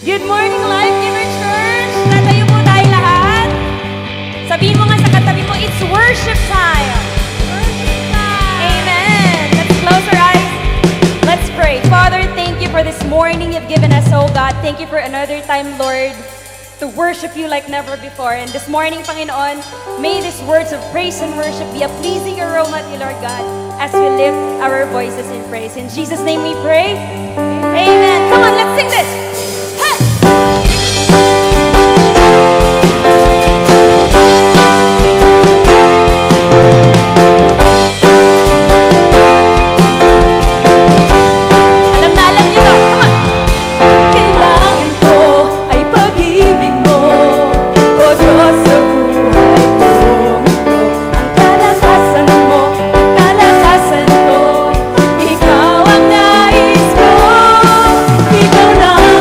Good morning, Life Giver Church! Tatayo po tayo lahat. Sabihin mo nga sa katabi mo, it's worship time. Worship time. Amen. Let's close our eyes. Let's pray. Father, thank you for this morning you've given us, oh God. Thank you for another time, Lord, to worship you like never before. And this morning, Panginoon, may these words of praise and worship be a pleasing aroma to you, Lord God, as we lift our voices in praise. In Jesus' name we pray. Amen. Come on, let's sing this. Ikaw ang nais ko, ikaw lang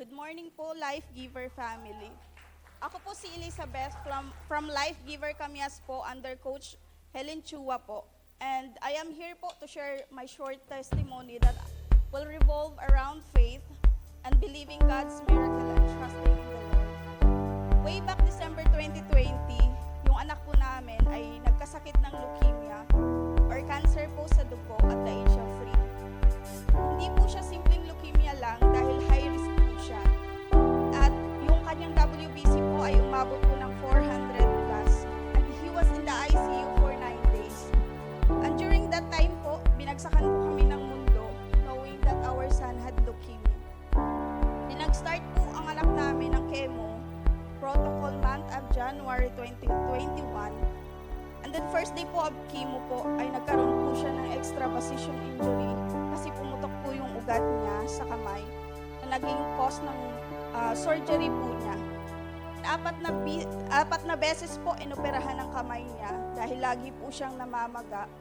Good morning po, Life Giver family. Ako po si Elizabeth from Life Giver Camias po under Coach Helen Chua po. And I am here po to share my short testimony that will revolve around faith and believing God's miracle and trusting in the Lord. Way back December 2020, yung anak po namin ay nagkasakit ng leukemia or cancer po sa dugo at the age of 3. Hindi po siya simpleng leukemia lang dahil high risk po siya. At yung kanyang WBC po ay umabot po ng 400 plus. And he was in the ICU for 9 days. And during that time po, binagsakan po kami ng mundo knowing that our son had leukemia. Nag-start po ang anak namin ng chemo protocol month of January 2021. And then first day po of chemo po ay nagkaroon po siya ng extravasion injury kasi pumutok po yung ugat niya sa kamay na naging cause ng surgery po niya. Apat na beses po inoperahan ng kamay niya dahil lagi po siyang namamaga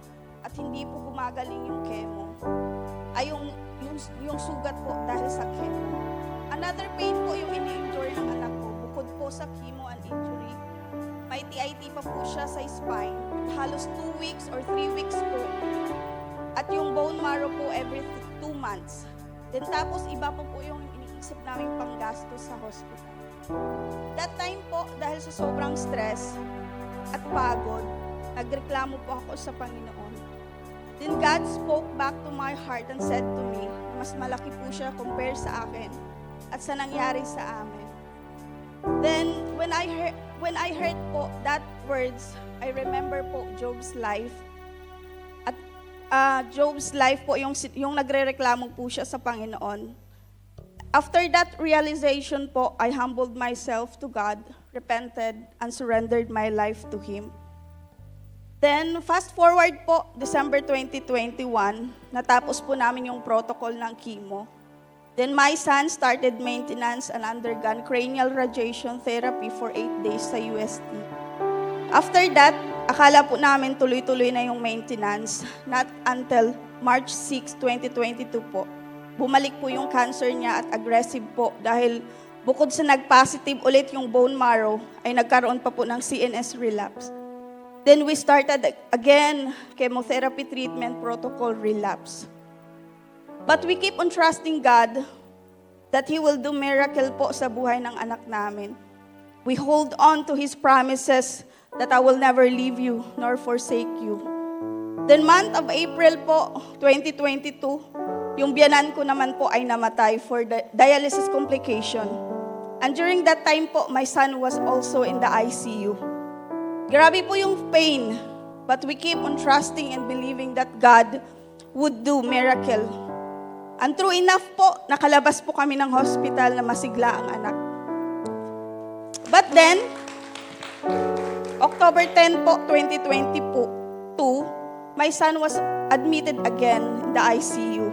at hindi po gumagaling yung chemo. Ay yung sugat po dahil sa chemo. Another pain po yung ini-endure ng anak ko bukod po sa chemo and injury. May TIT pa po siya sa spine. Halos 2 weeks or 3 weeks po. At yung bone marrow po every 2 months. Then tapos iba po yung iniisip namin panggastos sa hospital. That time po, dahil sa sobrang stress at pagod, nagreklamo po ako sa Panginoon. Then God spoke back to my heart and said to me, mas malaki po siya compare sa akin at sa nangyari sa amin. Then, when I heard po that words, I remember po Job's life. At Job's life po, yung nagrereklamo po siya sa Panginoon. After that realization po, I humbled myself to God, repented, and surrendered my life to Him. Then, fast forward po, December 2021, natapos po namin yung protocol ng chemo. Then my son started maintenance and undergone cranial radiation therapy for 8 days sa UST. After that, akala po namin tuloy-tuloy na yung maintenance. Not until March 6, 2022 po. Bumalik po yung cancer niya at aggressive po dahil bukod sa nag-positive ulit yung bone marrow, ay nagkaroon pa po ng CNS relapse. Then we started again chemotherapy treatment protocol relapse. But we keep on trusting God that He will do miracle po sa buhay ng anak namin. We hold on to His promises that I will never leave you nor forsake you. Then month of April po, 2022, yung biyanan ko naman po ay namatay for the dialysis complication. And during that time po, my son was also in the ICU. Grabe po yung pain, but we keep on trusting and believing that God would do miracle. And true enough po, nakalabas po kami ng hospital na masigla ang anak. But then, October 10 po, 2022, my son was admitted again in the ICU.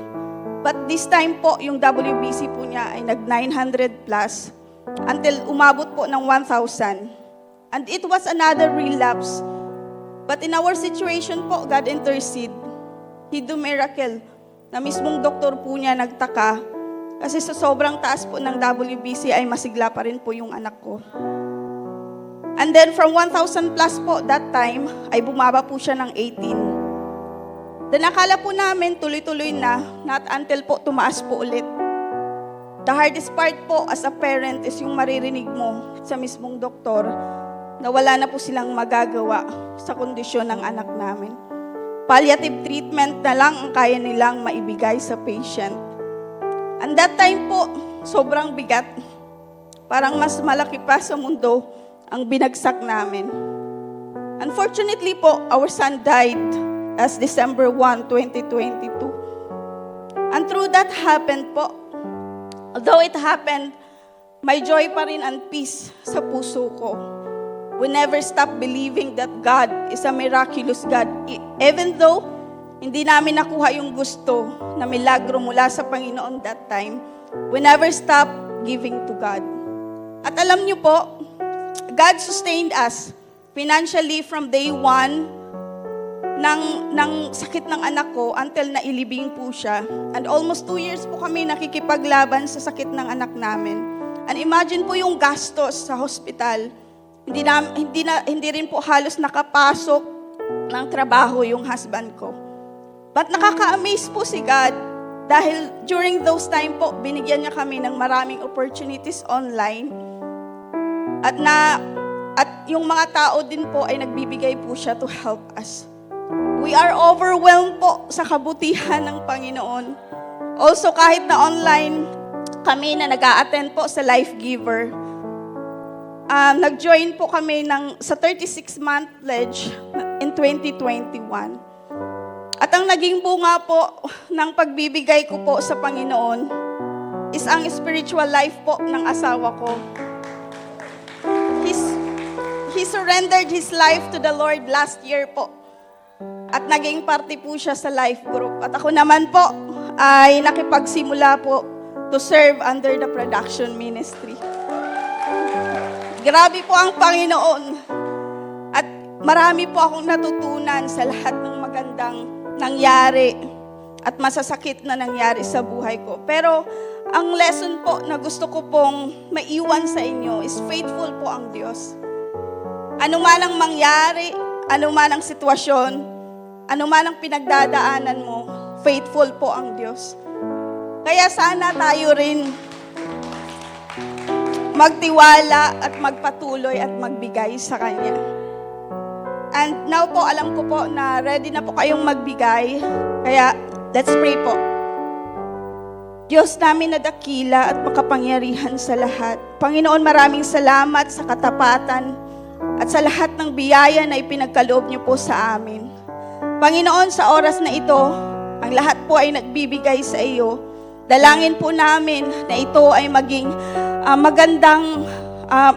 But this time po, yung WBC po niya ay nag-900 plus until umabot po ng 1,000. And it was another relapse. But in our situation po, God intercede. He do miracle. Na mismong doktor po niya nagtaka kasi sa sobrang taas po ng WBC ay masigla pa rin po yung anak ko. And then from 1,000 plus po that time ay bumaba po siya ng 18. Then akala po namin tuloy-tuloy na, not until po tumaas po ulit. The hardest part po as a parent is yung maririnig mo sa mismong doktor na wala na po silang magagawa sa kondisyon ng anak namin. Palliative treatment na lang ang kaya nilang maibigay sa patient. And that time po, sobrang bigat. Parang mas malaki pa sa mundo ang binagsak namin. Unfortunately po, our son died as December 1, 2022. And through that happened po, although it happened, may joy pa rin and peace sa puso ko. We never stop believing that God is a miraculous God. Even though hindi namin nakuha yung gusto na milagro mula sa Panginoon that time, we never stop giving to God. At alam niyo po, God sustained us financially from day 1 ng sakit ng anak ko until nailibing po siya. And almost 2 years po kami nakikipaglaban sa sakit ng anak namin. And imagine po yung gastos sa hospital. Hindi rin po halos nakapasok ng trabaho yung husband ko. But nakaka-amaze po si God dahil during those time po, binigyan niya kami ng maraming opportunities online. At yung mga tao din po ay nagbibigay po siya to help us. We are overwhelmed po sa kabutihan ng Panginoon. Also, kahit na online kami na nag-a-attend po sa Life Giver, nag-join po kami sa 36-month pledge in 2021. At ang naging bunga po ng pagbibigay ko po sa Panginoon is ang spiritual life po ng asawa ko. He surrendered his life to the Lord last year po. At naging parte po siya sa life group. At ako naman po ay nakipagsimula po to serve under the production ministry. Grabe po ang Panginoon. At marami po akong natutunan sa lahat ng magandang nangyari at masasakit na nangyari sa buhay ko. Pero ang lesson po na gusto ko pong maiwan sa inyo is faithful po ang Diyos. Ano man ang mangyari, ano man ang sitwasyon, ano man ang pinagdadaanan mo, faithful po ang Diyos. Kaya sana tayo rin magtiwala at magpatuloy at magbigay sa Kanya. And now po, alam ko po na ready na po kayong magbigay. Kaya, let's pray po. Diyos namin na dakila at makapangyarihan sa lahat. Panginoon, maraming salamat sa katapatan at sa lahat ng biyaya na ipinagkaloob niyo po sa amin. Panginoon, sa oras na ito, ang lahat po ay nagbibigay sa iyo. Dalangin po namin na ito ay maging magandang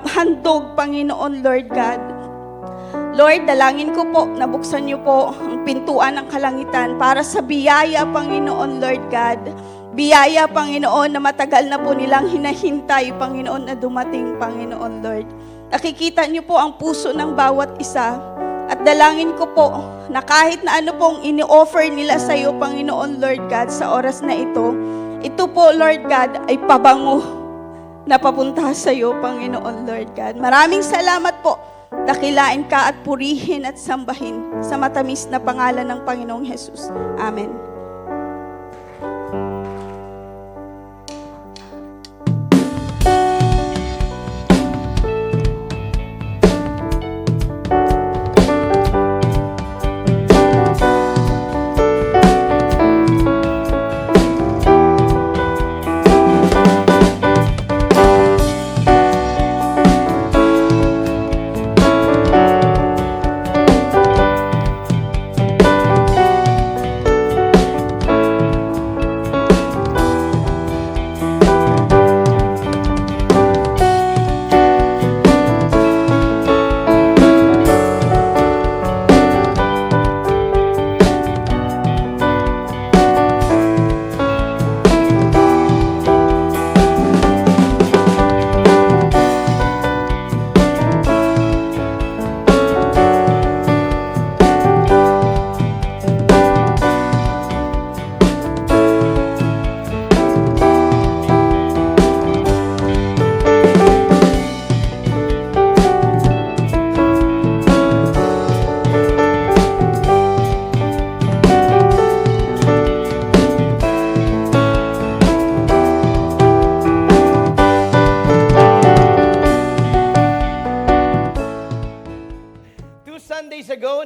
handog, Panginoon, Lord God. Lord, dalangin ko po, nabuksan niyo po ang pintuan ng kalangitan para sa biyaya, Panginoon, Lord God. Biyaya, Panginoon, na matagal na po nilang hinahintay, Panginoon, na dumating, Panginoon, Lord. Nakikita niyo po ang puso ng bawat isa. At dalangin ko po na kahit na ano pong ini-offer nila sa iyo, Panginoon, Lord God, sa oras na ito po, Lord God, ay pabango na papunta sa iyo, Panginoon, Lord God. Maraming salamat po. Dakilain ka at purihin at sambahin sa matamis na pangalan ng Panginoong Jesus. Amen.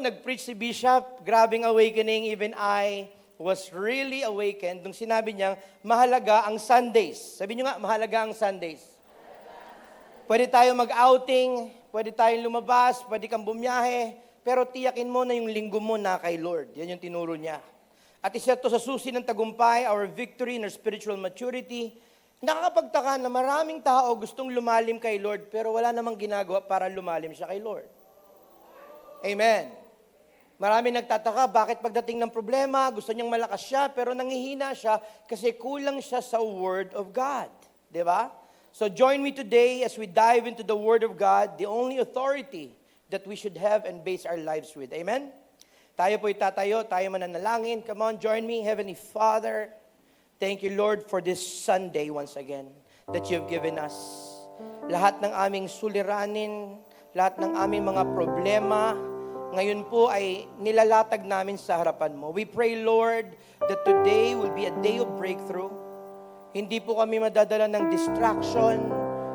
Nag-preach si Bishop, grabing awakening, even I was really awakened nung sinabi niyang mahalaga ang Sundays. Sabi niyo nga, mahalaga ang Sundays. Pwede tayo mag-outing, pwede tayong lumabas, pwede kang bumiyahe, pero tiyakin mo na yung linggo mo na kay Lord. Yan yung tinuro niya. At isa to sa susi ng tagumpay, our victory in our spiritual maturity. Nakakapagtaka na maraming tao gustong lumalim kay Lord, pero wala namang ginagawa para lumalim siya kay Lord. Amen. Marami nagtataka, bakit pagdating ng problema, gusto niyang malakas siya, pero nangihina siya kasi kulang siya sa Word of God. Diba? So join me today as we dive into the Word of God, the only authority that we should have and base our lives with. Amen? Tayo po'y tatayo, tayo mananalangin. Come on, join me. Heavenly Father, thank you, Lord, for this Sunday once again that you've given us. Lahat ng aming suliranin, lahat ng aming mga problema, ngayon po ay nilalatag namin sa harapan mo. We pray, Lord, that today will be a day of breakthrough. Hindi po kami madadala ng distraction,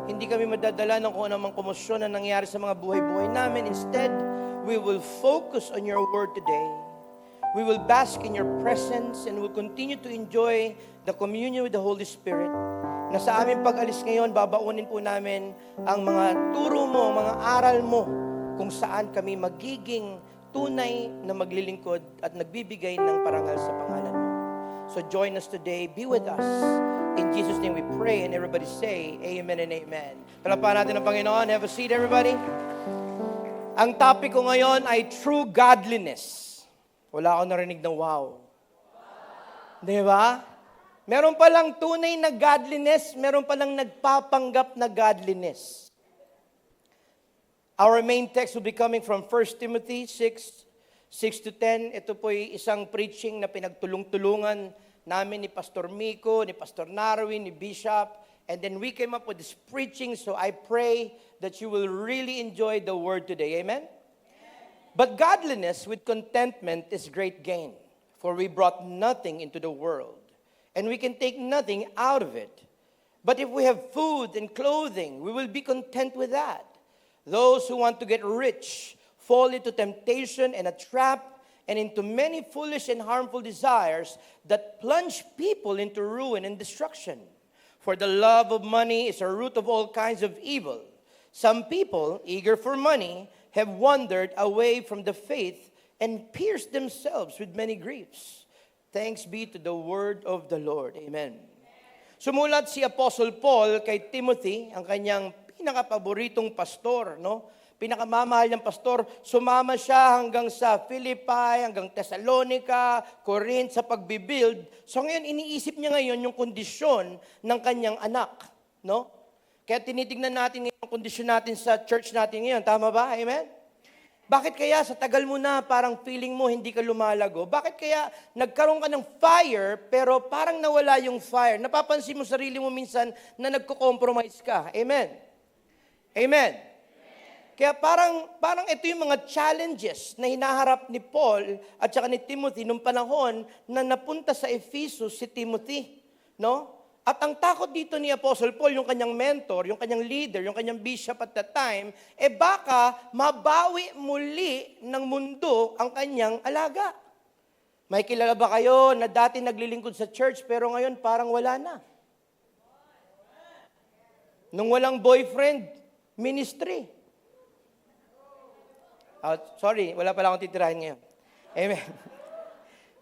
hindi kami madadala ng kung anumang komosyon na nangyari sa mga buhay-buhay namin. Instead, we will focus on your word today. We will bask in your presence and will continue to enjoy the communion with the Holy Spirit. Na sa aming pag-alis ngayon, babaunin po namin ang mga turo mo, ang mga aral mo, kung saan kami magiging tunay na maglilingkod at nagbibigay ng parangal sa pangalan mo. So join us today. Be with us. In Jesus' name we pray and everybody say, Amen and Amen. Palapakan natin ang Panginoon. Have a seat, everybody. Ang topic ko ngayon ay true godliness. Wala akong narinig na wow. Di ba? Meron palang tunay na godliness, meron palang nagpapanggap na godliness. Our main text will be coming from 1 Timothy 6:6-10. Ito po'y isang preaching na pinagtulong-tulungan namin ni Pastor Miko, ni Pastor Narwin, ni Bishop. And then we came up with this preaching, so I pray that you will really enjoy the word today. Amen? But godliness with contentment is great gain, for we brought nothing into the world, and we can take nothing out of it. But if we have food and clothing, we will be content with that. Those who want to get rich fall into temptation and a trap, and into many foolish and harmful desires that plunge people into ruin and destruction. For the love of money is a root of all kinds of evil. Some people, eager for money, have wandered away from the faith and pierced themselves with many griefs. Thanks be to the word of the Lord. Amen. Sumulat si Apostle Paul kay Timothy, ang kanyang pinakapaboritong pastor, no? Pinakamamahal niyang pastor, sumama siya hanggang sa Philippi, hanggang Thessalonica, Corinth sa pagbibuild. So ngayon, iniisip niya ngayon yung kondisyon ng kanyang anak. No? Kaya tinitignan natin yung kondisyon natin sa church natin ngayon. Tama ba? Amen? Bakit kaya sa tagal mo na parang feeling mo hindi ka lumalago? Bakit kaya nagkaroon ka ng fire pero parang nawala yung fire? Napapansin mo sarili mo minsan na nagko-compromise ka. Amen? Amen? Kaya parang ito yung mga challenges na hinaharap ni Paul at saka ni Timothy nung panahon na napunta sa Ephesus si Timothy, no? At ang takot dito ni Apostle Paul, yung kanyang mentor, yung kanyang leader, yung kanyang bishop at that time, baka mabawi muli ng mundo ang kanyang alaga. May kilala ba kayo na dati naglilingkod sa church pero ngayon parang wala na? Nung walang boyfriend, ministry. Sorry, wala pala akong titirahin ngayon. Amen.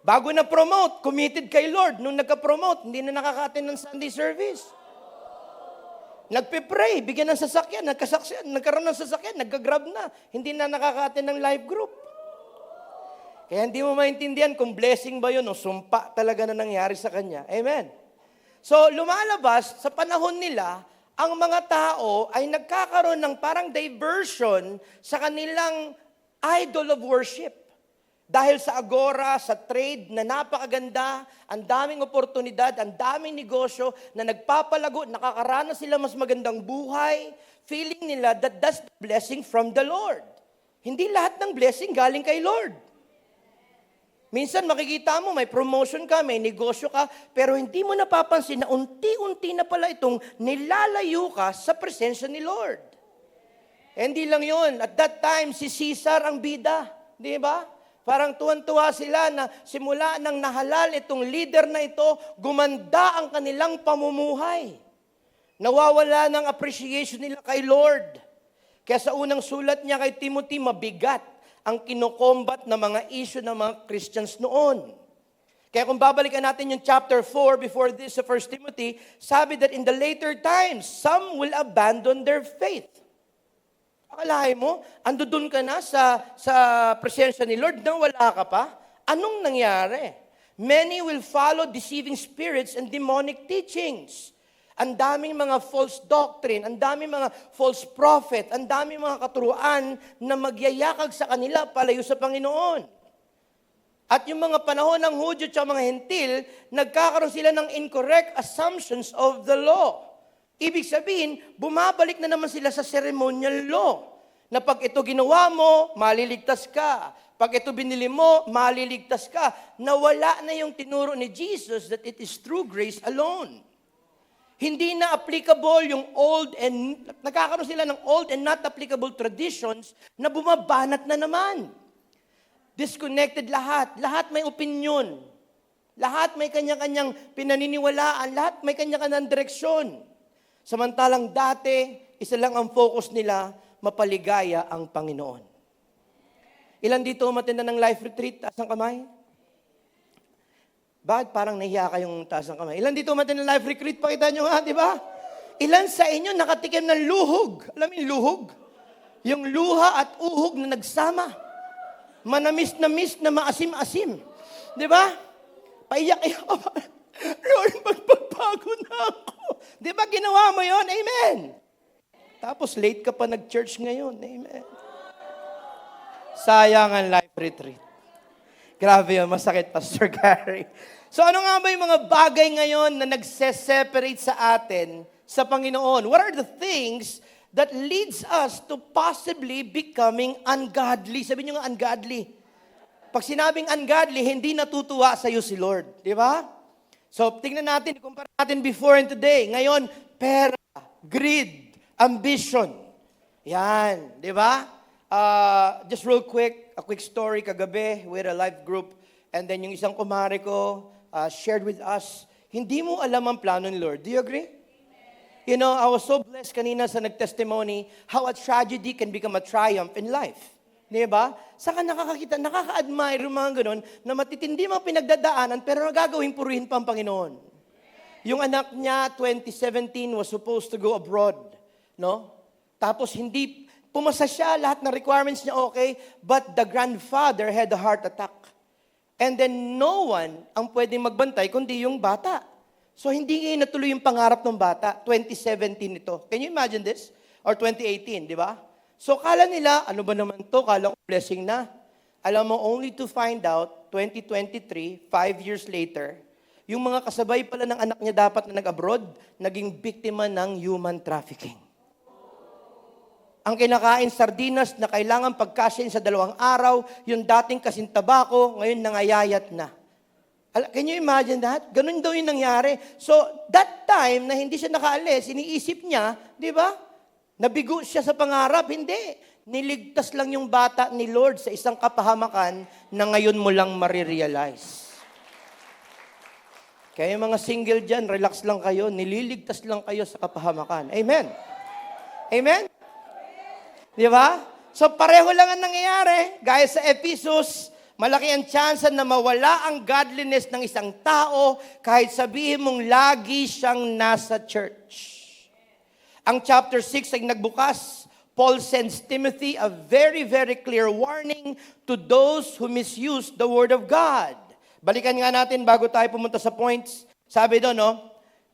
Bago na-promote, committed kay Lord. Nung nagka-promote, hindi na nakaka-attend ng Sunday service. Nagpe-pray, bigyan ng sasakyan, nagkaroon ng sasakyan, nagka-grab na. Hindi na nakaka-attend ng life group. Kaya hindi mo maintindihan kung blessing ba yun o sumpa talaga na nangyari sa kanya. Amen. So, lumalabas, sa panahon nila, ang mga tao ay nagkakaroon ng parang diversion sa kanilang idol of worship. Dahil sa agora, sa trade na napakaganda, ang daming oportunidad, ang daming negosyo na nagpapalago, nakakaranas sila mas magandang buhay, feeling nila that that's the blessing from the Lord. Hindi lahat ng blessing galing kay Lord. Minsan makikita mo, may promotion ka, may negosyo ka, pero hindi mo napapansin na unti-unti na pala itong nilalayo ka sa presensya ni Lord. Hindi lang yun. At that time, si Caesar ang bida. Di ba? Parang tuwan-tuwa sila na simula nang nahalal itong leader na ito, gumanda ang kanilang pamumuhay. Nawawala ng appreciation nila kay Lord. Kaya sa unang sulat niya kay Timothy, mabigat ang kinokombat na mga issue ng mga Christians noon. Kaya kung babalikan natin yung chapter 4 before this sa 1 Timothy, sabi that in the later times, some will abandon their faith. Akalain mo, ando dun ka na sa presensya ni Lord, nang wala ka pa? Anong nangyari? Many will follow deceiving spirits and demonic teachings. Ang daming mga false doctrine, ang daming mga false prophet, ang daming mga katuruan na magyayakag sa kanila palayo sa Panginoon. At yung mga panahon ng Hudyo at mga Hentil, nagkakaroon sila ng incorrect assumptions of the law. Ibig sabihin, bumabalik na naman sila sa ceremonial law. Na pag ito ginawa mo, maliligtas ka. Pag ito binili mo, maliligtas ka. Nawala na yung tinuro ni Jesus that it is through grace alone. Hindi na applicable yung nagkakaroon sila ng old and not applicable traditions na bumabanat na naman. Disconnected lahat. Lahat may opinion. Lahat may kanya-kanyang pinaniniwalaan. Lahat may kanya-kanyang direksyon. Samantalang dati, isa lang ang focus nila, mapaligaya ang Panginoon. Ilan dito umattenda ng life retreat? Taas ang kamay. Bakit parang nahiya kayong taas ang kamay? Ilan dito umattenda ng life retreat? Pakita nyo nga, di ba? Ilan sa inyo nakatikim ng luhog? Alam mo yung luhog? Yung luha at uhog na nagsama. Manamis na maasim-asim. Di ba? Paiyak-iyak ka pa. Lord, magpagbago na ako. Di ba ginawa mo yon? Amen. Tapos late ka pa nag-church ngayon. Amen. Sayang ang life retreat. Grabe yun, masakit, Pastor Gary. So ano nga ba yung mga bagay ngayon na nagse-separate sa atin sa Panginoon? What are the things that leads us to possibly becoming ungodly? Sabi nyo nga, ungodly. Pag sinabing ungodly, hindi natutuwa sa iyo si Lord. Di ba? So, tingnan natin, ikumpara natin before and today. Ngayon, pera, greed, ambition. Yan, di ba? Just real quick, a quick story. Kagabi, we had a live group. And then yung isang kumare ko shared with us, hindi mo alam ang plano ni Lord. Do you agree? You know, I was so blessed kanina sa nag-testimony how a tragedy can become a triumph in life. Di ba? Saka nakakakita, nakaka-admire yung mga ganun na matitindi mga pinagdadaanan pero nagagawing purihin pa ang Panginoon. Yung anak niya, 2017, was supposed to go abroad. No? Tapos hindi, pumasa siya, lahat ng requirements niya okay, but the grandfather had a heart attack. And then no one ang pwedeng magbantay kundi yung bata. So hindi ngayon natuloy yung pangarap ng bata. 2017 ito. Can you imagine this? Or 2018, di ba? So kala nila, ano ba naman to? Kala ko blessing na. Alam mo, only to find out, 2023, 5 years later, yung mga kasabay pala ng anak niya dapat na nag-abroad, naging biktima ng human trafficking. Ang kinakain sardinas na kailangan pagkasyain sa 2 araw, yung dating kasing tabako, ngayon nangayayat na. Can you imagine that? Ganun daw yung nangyari. So, that time na hindi siya nakaalis, iniisip niya, di ba? Nabigo siya sa pangarap. Hindi. Niligtas lang yung bata ni Lord sa isang kapahamakan na ngayon mo lang marirealize. Kaya yung mga single dyan, relax lang kayo. Nililigtas lang kayo sa kapahamakan. Amen? Amen? Di ba? So pareho lang ang nangyayari. Gaya sa Ephesus, malaki ang chance na mawala ang godliness ng isang tao kahit sabihin mong lagi siyang nasa church. Ang chapter 6 ay nagbukas. Paul sends Timothy a very, very clear warning to those who misuse the Word of God. Balikan nga natin bago tayo pumunta sa points. Sabi doon, no?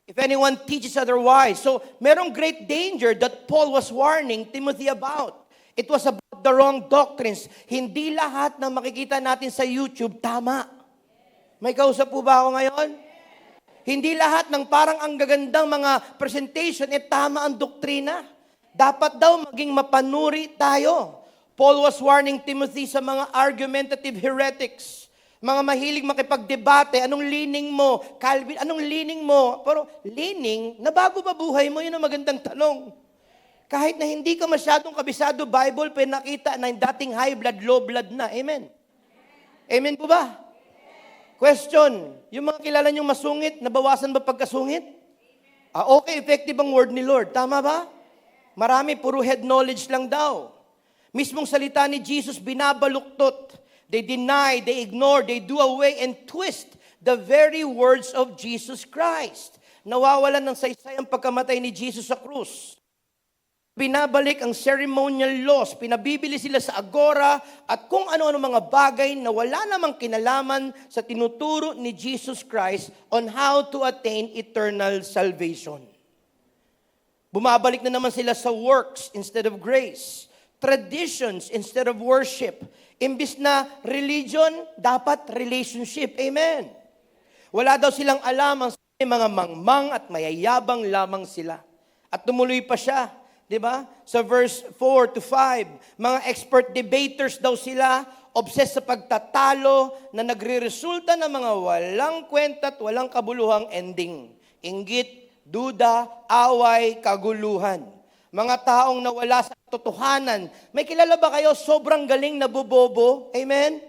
If anyone teaches otherwise. So, merong great danger that Paul was warning Timothy about. It was about the wrong doctrines. Hindi lahat na makikita natin sa YouTube tama. May kausap po ba ako ngayon? Hindi lahat ng parang ang gagandang mga presentation, tama ang doktrina. Dapat daw maging mapanuri tayo. Paul was warning Timothy sa mga argumentative heretics. Mga mahilig makipagdebate, anong leaning mo? Calvin, anong leaning mo? Pero leaning, nabago ba buhay mo? Yun ang magandang tanong. Kahit na hindi ka masyadong kabisado Bible, pinakita na yung dating high blood, low blood na. Amen? Amen po ba? Question, yung mga kilala niyong masungit, nabawasan ba pagkasungit? Okay, effective ang word ni Lord. Tama ba? Marami, puro head knowledge lang daw. Mismong salita ni Jesus, binabaluktot. They deny, they ignore, they do away and twist the very words of Jesus Christ. Nawawalan ng saysay ang pagkamatay ni Jesus sa krus. Binabalik ang ceremonial laws, pinabibili sila sa agora at kung ano-ano mga bagay na wala namang kinalaman sa tinuturo ni Jesus Christ on how to attain eternal salvation. Bumabalik na naman sila sa works instead of grace. traditions instead of worship. Imbis na religion, dapat relationship. Amen. Wala daw silang alam ang mga mangmang at mayayabang lamang sila. At tumuloy pa siya, di ba? Sa verse 4 to 5, mga expert debaters daw sila, obsessed sa pagtatalo na nagre-resulta ng mga walang kwenta at walang kabuluhang ending. Inggit, duda, away, kaguluhan. Mga taong nawala sa totohanan. May kilala ba kayo sobrang galing na bobobo? Amen?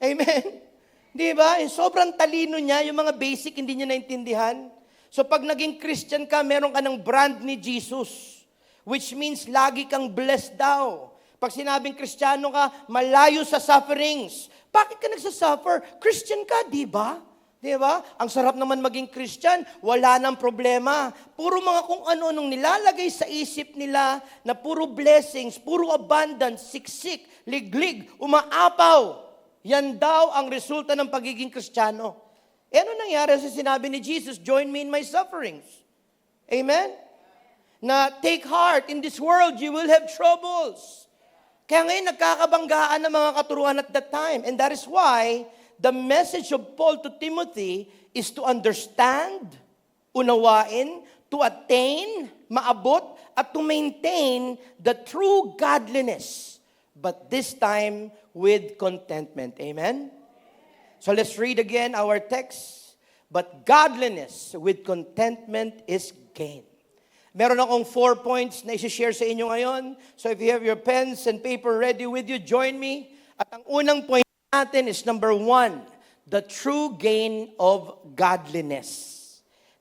Amen? Di ba? Sobrang talino niya, yung mga basic hindi niya naintindihan. So pag naging Christian ka, meron ka ng brand ni Jesus. Which means lagi kang blessed daw. Pag sinabing Kristiyano ka, malayo sa sufferings. Bakit ka nagsasuffer? Christian ka, di ba? Di ba? Ang sarap naman maging Christian, wala nang problema. Puro mga kung ano-anong nilalagay sa isip nila na puro blessings, puro abundance, siksik, liglig, umaapaw. Yan daw ang resulta ng pagiging Kristiyano. E ano nangyari sa sinabi ni Jesus, join me in my sufferings? Amen? Na take heart, in this world you will have troubles. Kaya ngayon nagkakabanggaan ng mga katuruan at that time. And that is why the message of Paul to Timothy is to understand, unawain, to attain, maabot, at to maintain the true godliness. But this time with contentment. Amen? So let's read again our text. But godliness with contentment is gain. Meron akong 4 points na isi-share sa inyo ngayon. So if you have your pens and paper ready with you, join me. At ang unang point natin is number 1, the true gain of godliness.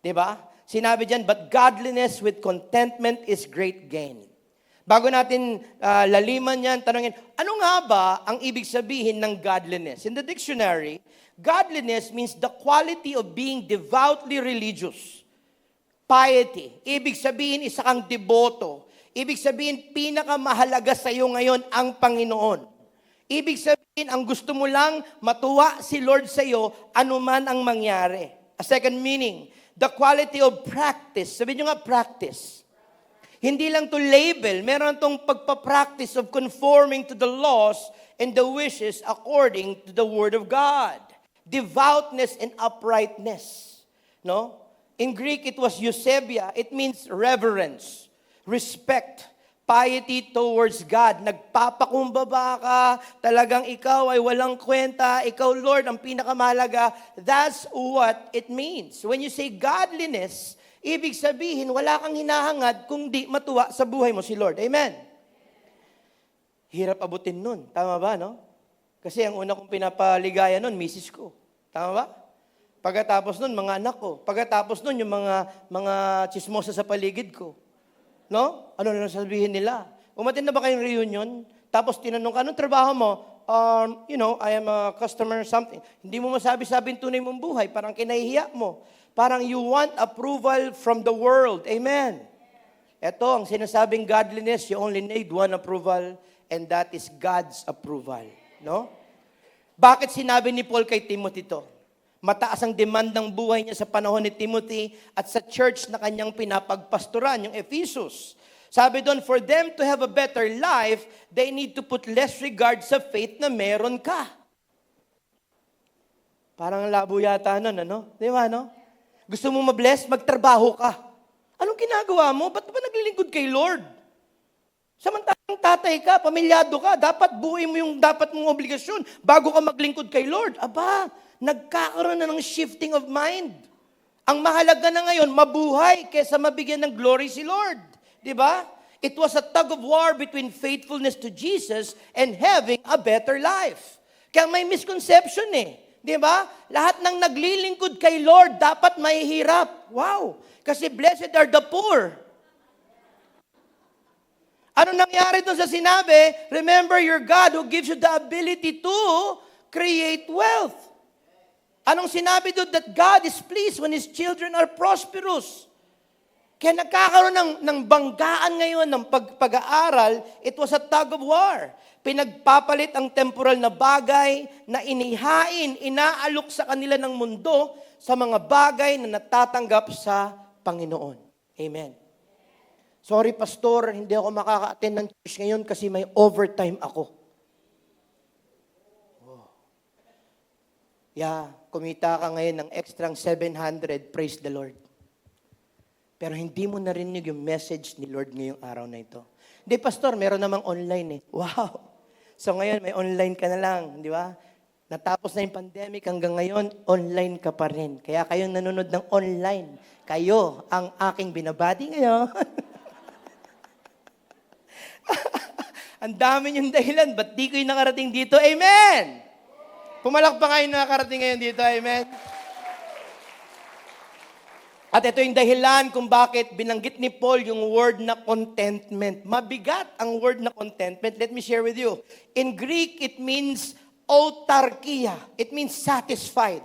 Diba? Sinabi dyan, but godliness with contentment is great gain. Bago natin laliman yan, tanongin, ano nga ba ang ibig sabihin ng godliness? In the dictionary, godliness means the quality of being devoutly religious. Piety. Ibig sabihin, isa kang deboto. Ibig sabihin, pinakamahalaga sa iyo ngayon ang Panginoon. Ibig sabihin, ang gusto mo lang, matuwa si Lord sa iyo, anuman ang mangyari. A second meaning, the quality of practice. Sabihin nyo nga, practice. Hindi lang to label, meron tong pagpapractice of conforming to the laws and the wishes according to the Word of God. Devoutness and uprightness. No? In Greek, it was eusebia. It means reverence, respect, piety towards God. Nagpapakumbaba ka, talagang ikaw ay walang kwenta, ikaw, Lord, ang pinakamahalaga. That's what it means. When you say godliness, ibig sabihin, wala kang hinahangad kung di matuwa sa buhay mo si Lord. Amen? Hirap abutin nun. Tama ba, no? Kasi ang una kong pinapaligaya nun, misis ko. Tama ba? Pagkatapos nun, mga anak ko. Pagkatapos nun, yung mga chismosa sa paligid ko. No? Ano na sabihin nila? Umatin na ba kayong reunion? Tapos tinanong ka, anong trabaho mo? I am a customer something. Hindi mo masabi-sabi yung tunay mong buhay. Parang kinahihiya mo. Parang you want approval from the world. Amen. Ito, ang sinasabing godliness, you only need one approval, and that is God's approval. No? Bakit sinabi ni Paul kay Timothy to? Mataas ang demand ng buhay niya sa panahon ni Timothy at sa church na kanyang pinapagpastoran, yung Ephesus. Sabi doon, for them to have a better life, they need to put less regard sa faith na meron ka. Parang labo yata nun, ano? Di ba, no? Gusto mo mabless, magtrabaho ka. Anong ginagawa mo? Ba't ba naglilingkod kay Lord? Samantalang tatay ka, pamilyado ka, dapat buuin mo yung dapat mong obligasyon bago ka maglingkod kay Lord. Aba, nagkakaroon na ng shifting of mind. Ang mahalaga na ngayon, mabuhay kaysa mabigyan ng glory si Lord. Di ba? It was a tug of war between faithfulness to Jesus and having a better life. Kaya may misconception eh. Di ba? Lahat ng naglilingkod kay Lord dapat mahihirap. Wow! Kasi blessed are the poor. Ano nangyari doon sa sinabi? Remember your God who gives you the ability to create wealth. Anong sinabi doon? That God is pleased when His children are prosperous. Kaya nagkakaroon ng banggaan ngayon ng pag-aaral, it was a tug of war. Pinagpapalit ang temporal na bagay na inihain, inaalok sa kanila ng mundo sa mga bagay na natatanggap sa Panginoon. Amen. Sorry, pastor, hindi ako makaka-attend ng church ngayon kasi may overtime ako. Oh. Yeah, kumita ka ngayon ng extra 700, praise the Lord. Pero hindi mo narinig yung message ni Lord ngayong araw na ito. Hindi, pastor, meron namang online eh. Wow! So ngayon, may online ka na lang, di ba? Natapos na yung pandemic, hanggang ngayon, online ka pa rin. Kaya kayong nanonood ng online, kayo ang aking binabati ngayon. Ang dami niyong dahilan, ba't di kayo nakarating dito? Amen! Pumalakpak kayo nakarating ngayon dito, amen? At ito yung dahilan kung bakit binanggit ni Paul yung word na contentment. Mabigat ang word na contentment. Let me share with you. In Greek, it means autarkia. It means satisfied.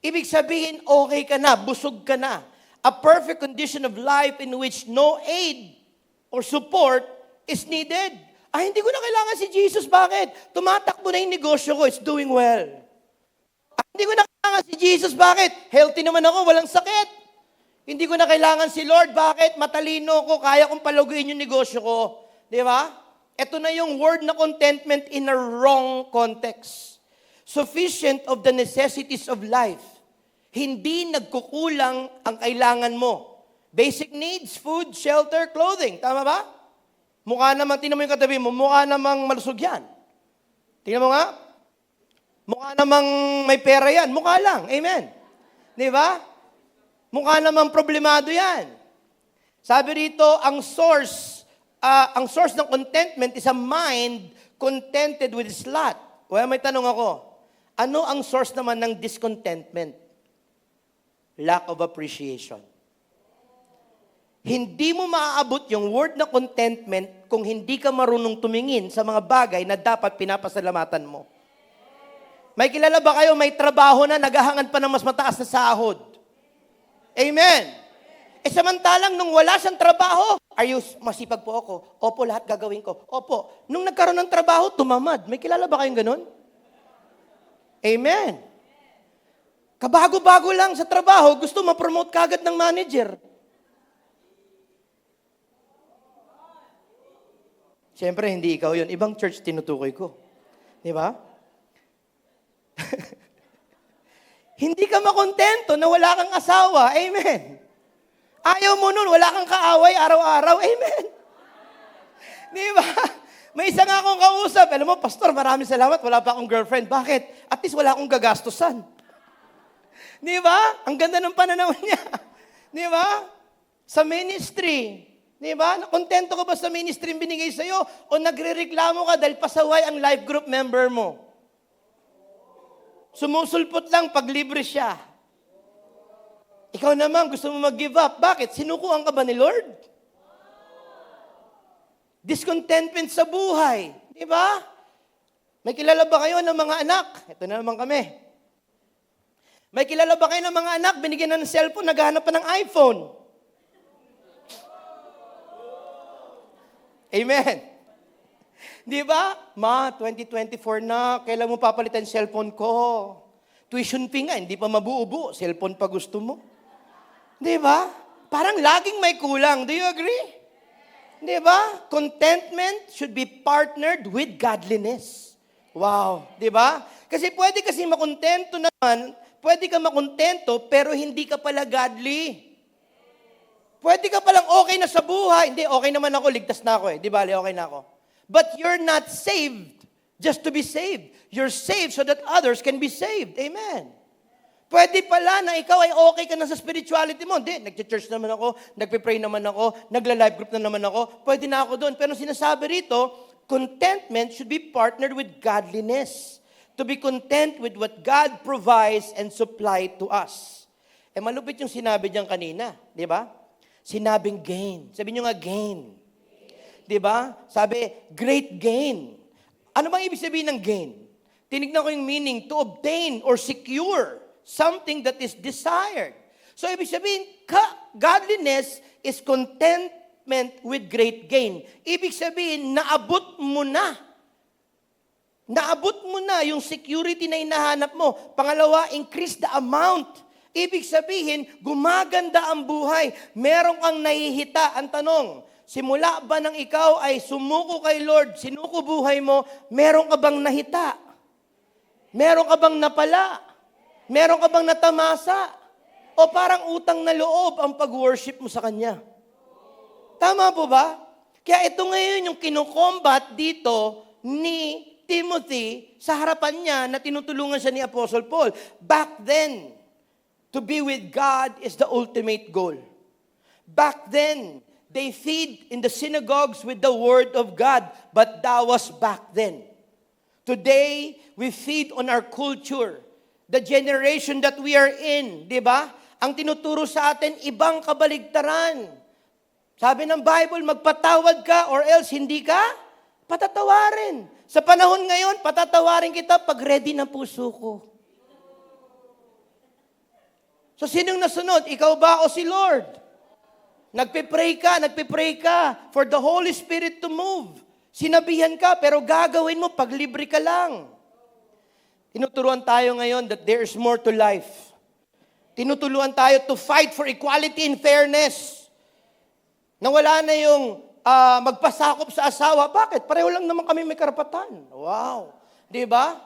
Ibig sabihin, okay ka na, busog ka na. A perfect condition of life in which no aid or support is needed. Hindi ko na kailangan si Jesus. Bakit? Tumatakbo na yung negosyo ko. It's doing well. Hindi ko na kailangan si Jesus. Bakit? Healthy naman ako. Walang sakit. Hindi ko na kailangan si Lord. Bakit? Matalino ko. Kaya kong paluguin yung negosyo ko. Di ba? Ito na yung word na contentment in a wrong context. Sufficient of the necessities of life. Hindi nagkukulang ang kailangan mo. Basic needs, food, shelter, clothing. Tama ba? Mukha namang, tingnan mo yung katabi mo, mukha namang malusog yan. Tingnan mo nga. Mukha namang may pera yan. Mukha lang. Amen. Di ba? Mukha namang problemado yan. Sabi rito, ang source ng contentment is a mind contented with its lot. Well, may tanong ako. Ano ang source naman ng discontentment? Lack of appreciation. Hindi mo maaabot yung word na contentment kung hindi ka marunong tumingin sa mga bagay na dapat pinapasalamatan mo. May kilala ba kayo, may trabaho na naghahangad pa ng mas mataas na sahod? Amen. Samantalang nung wala siyang trabaho, masipag po ako. Opo, lahat gagawin ko. Opo. Nung nagkaroon ng trabaho, tumamad. May kilala ba kayong ganun? Amen. Kabago-bago lang sa trabaho, gusto ma-promote kagad ng manager. Siyempre, hindi ikaw yun. Ibang church tinutukoy ko. Di ba? Hindi ka makontento na wala kang asawa. Amen. Ayaw mo nun, wala kang kaaway araw-araw. Amen. Di ba? May isa nga akong kausap. Alam mo, pastor, maraming salamat. Wala pa akong girlfriend. Bakit? At least wala akong gagastusan. Di ba? Ang ganda ng pananaw niya. Di ba? Sa ministry. Di ba? Nakontento ka ba sa ministry yung binigay sa'yo? O nagre-reklamo ka dahil pasaway ang life group member mo? Sumusulpot lang pag libre siya. Ikaw naman, gusto mo mag-give up. Bakit? Sinukuan ka ba ni Lord? Discontentment sa buhay. Di ba? May kilala ba kayo ng mga anak? Ito na naman kami. May kilala ba kayo ng mga anak? Binigyan na ng cellphone, naghahanap pa ng iPhone. Amen. Di ba? Ma, 2024 na, kailan mo papalitan cellphone ko? Tuition fee nga, hindi pa mabuubo. Cellphone pa gusto mo. Di ba? Parang laging may kulang. Do you agree? Di ba? Contentment should be partnered with godliness. Wow. Di ba? Kasi pwede kasi makontento naman, pwede ka makontento, pero hindi ka pala godly. Pwede ka palang okay na sa buhay. Hindi, okay naman ako, ligtas na ako eh. Di ba, okay na ako. But you're not saved just to be saved. You're saved so that others can be saved. Amen. Pwede pala na ikaw ay okay ka na sa spirituality mo. Hindi, nag-church naman ako, nagpe-pray naman ako, nagla-life group na naman ako, pwede na ako doon. Pero sinasabi rito, contentment should be partnered with godliness. To be content with what God provides and supply to us. Malupit yung sinabi diyan kanina, di ba? Sinabing gain. Sabi nyo nga gain. Di ba? Sabi, great gain. Ano bang ibig sabihin ng gain? Tinignan ko yung meaning, to obtain or secure something that is desired. So, ibig sabihin, godliness is contentment with great gain. Ibig sabihin, naabot mo na. Naabot mo na yung security na hinahanap mo. Pangalawa, increase the amount. Ibig sabihin, gumaganda ang buhay. Meron kang nahihita. Ang tanong, Simula ba nang ikaw ay sumuko kay Lord, sinuko buhay mo, meron ka bang nahita? Meron ka bang napala? Meron ka bang natamasa? O parang utang na loob ang pag-worship mo sa Kanya? Tama po ba? Kaya ito ngayon yung kinukombat dito ni Timothy sa harapan niya na tinutulungan siya ni Apostle Paul. Back then, to be with God is the ultimate goal. Back then, they feed in the synagogues with the Word of God, but that was back then. Today, we feed on our culture, the generation that we are in, di ba? Ang tinuturo sa atin, ibang kabaligtaran. Sabi ng Bible, magpatawad ka or else hindi ka patatawarin. Sa panahon ngayon, patatawarin kita pag ready na puso ko. So, sinong nasunod? Ikaw ba o si Lord? Nagpipray ka for the Holy Spirit to move. Sinabihan ka, pero gagawin mo pag libre ka lang. Tinuturuan tayo ngayon that there is more to life. Tinutuluan tayo to fight for equality and fairness. Nawala na yung magpasakop sa asawa. Bakit? Pareho lang naman kami may karapatan. Wow. Di ba?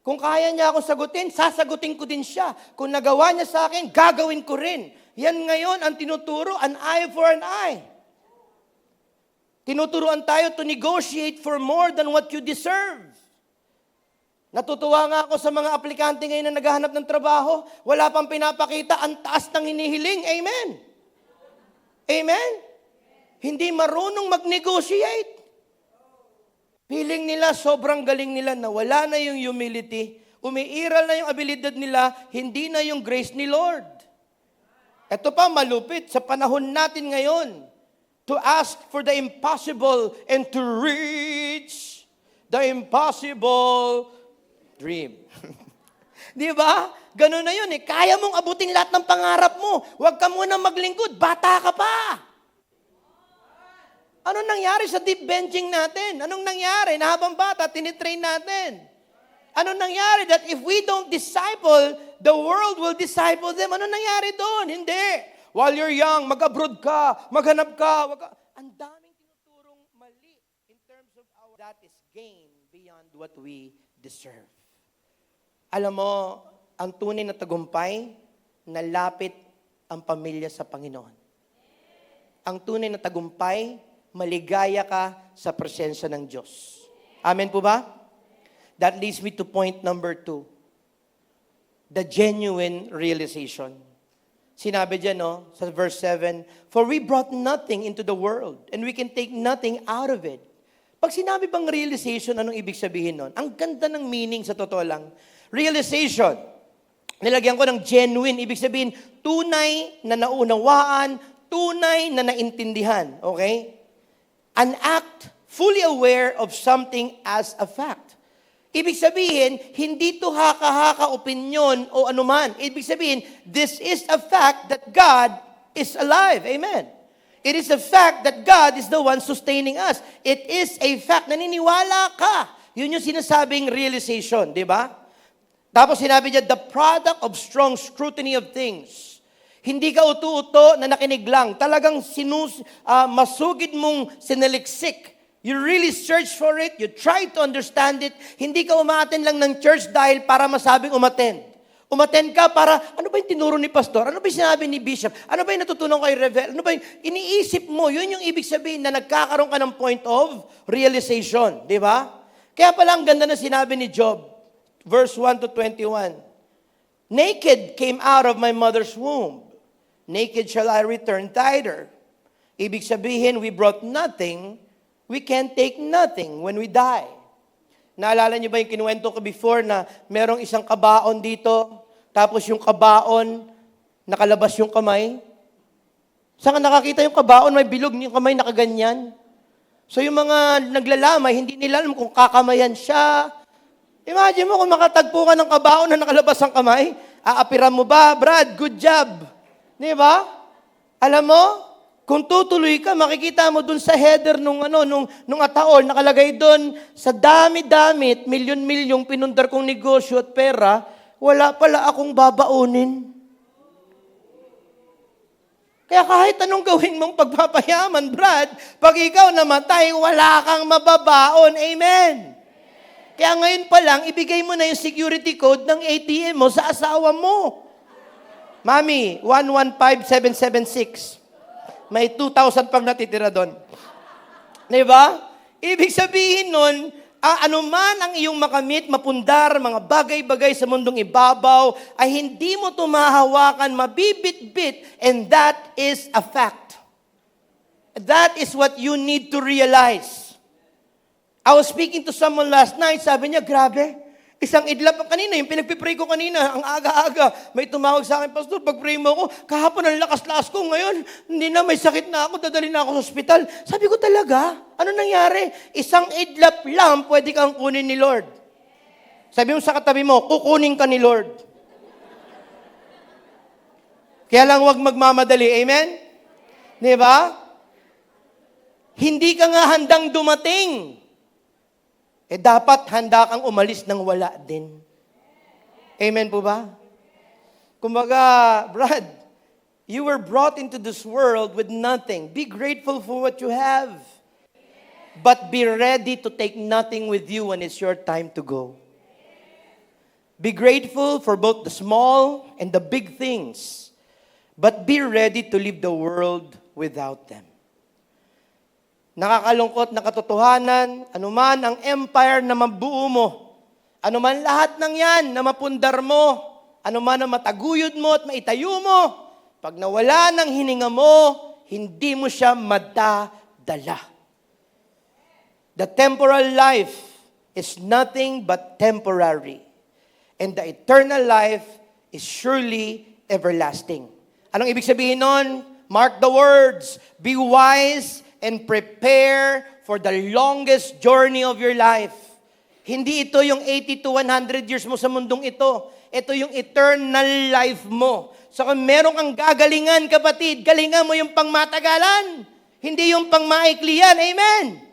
Kung kaya niya akong sagutin, sasagutin ko din siya. Kung nagawa niya sa akin, gagawin ko rin. Yan ngayon ang tinuturo, an eye for an eye. Tinuturuan tayo to negotiate for more than what you deserve. Natutuwa nga ako sa mga aplikante ngayon na naghahanap ng trabaho, wala pang pinapakita, ang taas ng hinihiling. Amen? Amen? Hindi marunong mag-negotiate. Feeling nila, sobrang galing nila na wala na yung humility, umiiral na yung abilidad nila, hindi na yung grace ni Lord. Ito pa, malupit sa panahon natin ngayon, to ask for the impossible and to reach the impossible dream. Di ba? Ganun na yun eh. Kaya mong abutin lahat ng pangarap mo. Huwag ka muna maglingkod. Bata ka pa. Anong nangyari sa deep benching natin? Anong nangyari na habang bata, tinitrain natin? Anong nangyari that if we don't disciple, the world will disciple them? Anong nangyari doon? Hindi. While you're young, mag-abroad ka, maghanap ka. Ang daming tinuturong mali in terms of our... That is gain beyond what we deserve. Alam mo, ang tunay na tagumpay, nalapit ang pamilya sa Panginoon. Ang tunay na tagumpay, maligaya ka sa presensya ng Diyos. Amen po ba? That leads me to point number 2. The genuine realization. Sinabi dyan, no, sa verse 7, for we brought nothing into the world, and we can take nothing out of it. Pag sinabi bang realization, anong ibig sabihin nun? Ang ganda ng meaning sa totoo lang. Realization. Nilagyan ko ng genuine. Ibig sabihin, tunay na naunawaan, tunay na naintindihan. Okay? An act fully aware of something as a fact. Ibig sabihin, hindi to haka-haka opinyon o anuman. Ibig sabihin, this is a fact that God is alive. Amen. It is a fact that God is the one sustaining us. It is a fact. Naniniwala ka. Yun yung sinasabing realization, di ba? Tapos sinabi niya, the product of strong scrutiny of things. Hindi ka utu-uto na nakinig lang. Talagang masugid mong sinaliksik. You really search for it. You try to understand it. Hindi ka umaten lang ng church dahil para masabing umaten. Umaten ka para, ano ba yung tinuro ni pastor? Ano ba yung sinabi ni bishop? Ano ba yung natutunan kay revel? Ano ba yung iniisip mo? Yun yung ibig sabihin na nagkakaroon ka ng point of realization. Di ba? Kaya pala ang ganda na sinabi ni Job. Verse 1 to 21. Naked came out of my mother's womb. Naked shall I return thither. Ibig sabihin, we brought nothing. We can take nothing when we die. Naalala niyo ba yung kinuwento ko before na merong isang kabaon dito, tapos yung kabaon, nakalabas yung kamay? Saan ka nakakita yung kabaon, may bilog, yung kamay nakaganyan? So yung mga naglalamay, hindi nila alam kung kakamayan siya. Imagine mo kung makatagpo ka ng kabaon na nakalabas ang kamay, aapiran mo ba, Brad, good job. Di ba? Alam mo, kung tutuloy ka, makikita mo dun sa header nung ataol, nakalagay dun, sa dami-damit, milyon-milyong pinundar kong negosyo at pera, wala pala akong babaunin. Kaya kahit anong gawin mong pagpapayaman, Brad, pag ikaw namatay, wala kang mababaon. Amen. Kaya ngayon pa lang, ibigay mo na yung security code ng ATM mo sa asawa mo. Mami, 115776. May 2,000 pang natitira doon. Diba? Ibig sabihin nun, anuman ang iyong makamit, mapundar, mga bagay-bagay sa mundong ibabaw, ay hindi mo tumahawakan, mabibit-bit, and that is a fact. That is what you need to realize. I was speaking to someone last night, sabi niya, grabe, isang idlap kanina, yung pinagpipray ko kanina, ang aga-aga, may tumawag sa akin, Pastor, pag-pray mo ako, kahapon ang lakas-lakas ko, ngayon, hindi na, may sakit na ako, dadali na ako sa ospital. Sabi ko talaga, ano nangyari? Isang idlap lang, pwede kang kunin ni Lord. Sabi mo sa katabi mo, kukunin ka ni Lord. Kaya lang wag magmamadali, amen? Di ba? Hindi ka nga handang dumating. Dapat handa kang umalis ng wala din. Amen po ba? Kumbaga, Brad, you were brought into this world with nothing. Be grateful for what you have. But be ready to take nothing with you when it's your time to go. Be grateful for both the small and the big things. But be ready to leave the world without them. Nakakalungkot na katotohanan, anuman ang empire na mabuo mo, anuman lahat ng yan na mapundar mo, anuman ang mataguyod mo at maitayo mo, pag nawala ng hininga mo, hindi mo siya madadala. The temporal life is nothing but temporary. And the eternal life is surely everlasting. Anong ibig sabihin nun? Mark the words, be wise and prepare for the longest journey of your life. Hindi ito yung 80 to 100 years mo sa mundong ito. Ito yung eternal life mo. So kung meron kang gagalingan, kapatid, galingan mo yung pangmatagalan. Hindi yung pangmaiklian. Amen?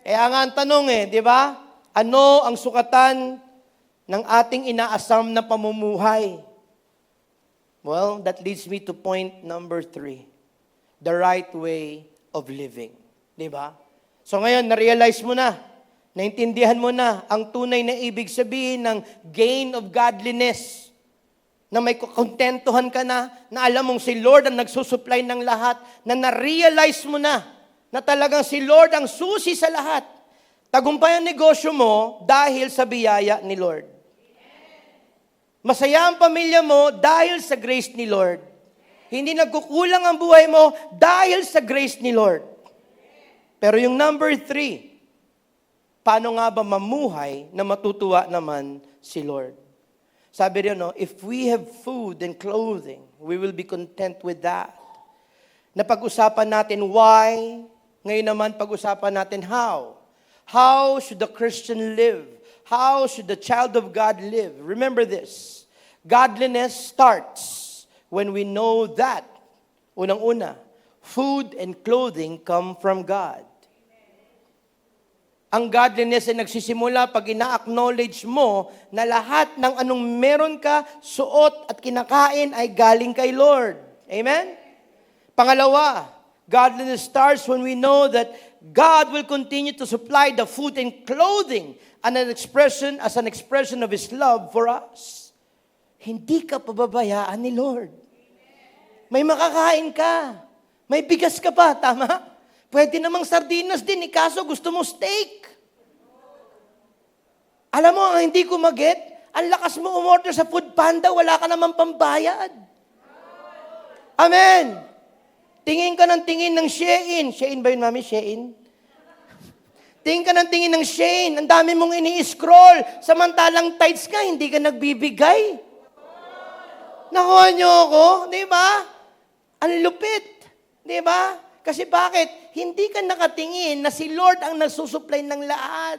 Kaya nga ang tanong di ba? Ano ang sukatan ng ating inaasam na pamumuhay? Well, that leads me to point number 3. The right way of living. Di ba? So ngayon, na-realize mo na, naintindihan mo na ang tunay na ibig sabihin ng gain of godliness. Na may kontentuhan ka na alam mong si Lord ang nagsusupply ng lahat, na na-realize mo na talagang si Lord ang susi sa lahat. Tagumpay ang negosyo mo dahil sa biyaya ni Lord. Masaya ang pamilya mo dahil sa grace ni Lord. Hindi nagkukulang ang buhay mo dahil sa grace ni Lord. Pero yung number 3, paano nga ba mamuhay na matutuwa naman si Lord? Sabi rin, if we have food and clothing, we will be content with that. Napag-usapan natin why, ngayon naman pag-usapan natin how. How should the Christian live? How should the child of God live? Remember this, godliness starts when we know that, unang-una, food and clothing come from God. Ang godliness ay nagsisimula pag ina-acknowledge mo na lahat ng anong meron ka, suot at kinakain ay galing kay Lord. Amen? Pangalawa, godliness starts when we know that God will continue to supply the food and clothing as an expression of His love for us. Hindi ka pababayaan ni Lord. May makakain ka. May bigas ka pa, tama? Pwede namang sardinas din, kaso gusto mo steak. Alam mo, ang hindi ko maget, ang lakas mo umorder sa Food Panda, wala ka namang pambayad. Amen. Tingin ka ng tingin ng Shein. Shein ba yun, mami? Shein? Tingin ka ng tingin ng Shein. Ang dami mong ini-scroll. Samantalang tights ka, hindi ka nagbibigay. Nakuha niyo ako, di ba? Ang lupit, di ba? Kasi bakit? Hindi ka nakatingin na si Lord ang nagsusupply ng lahat.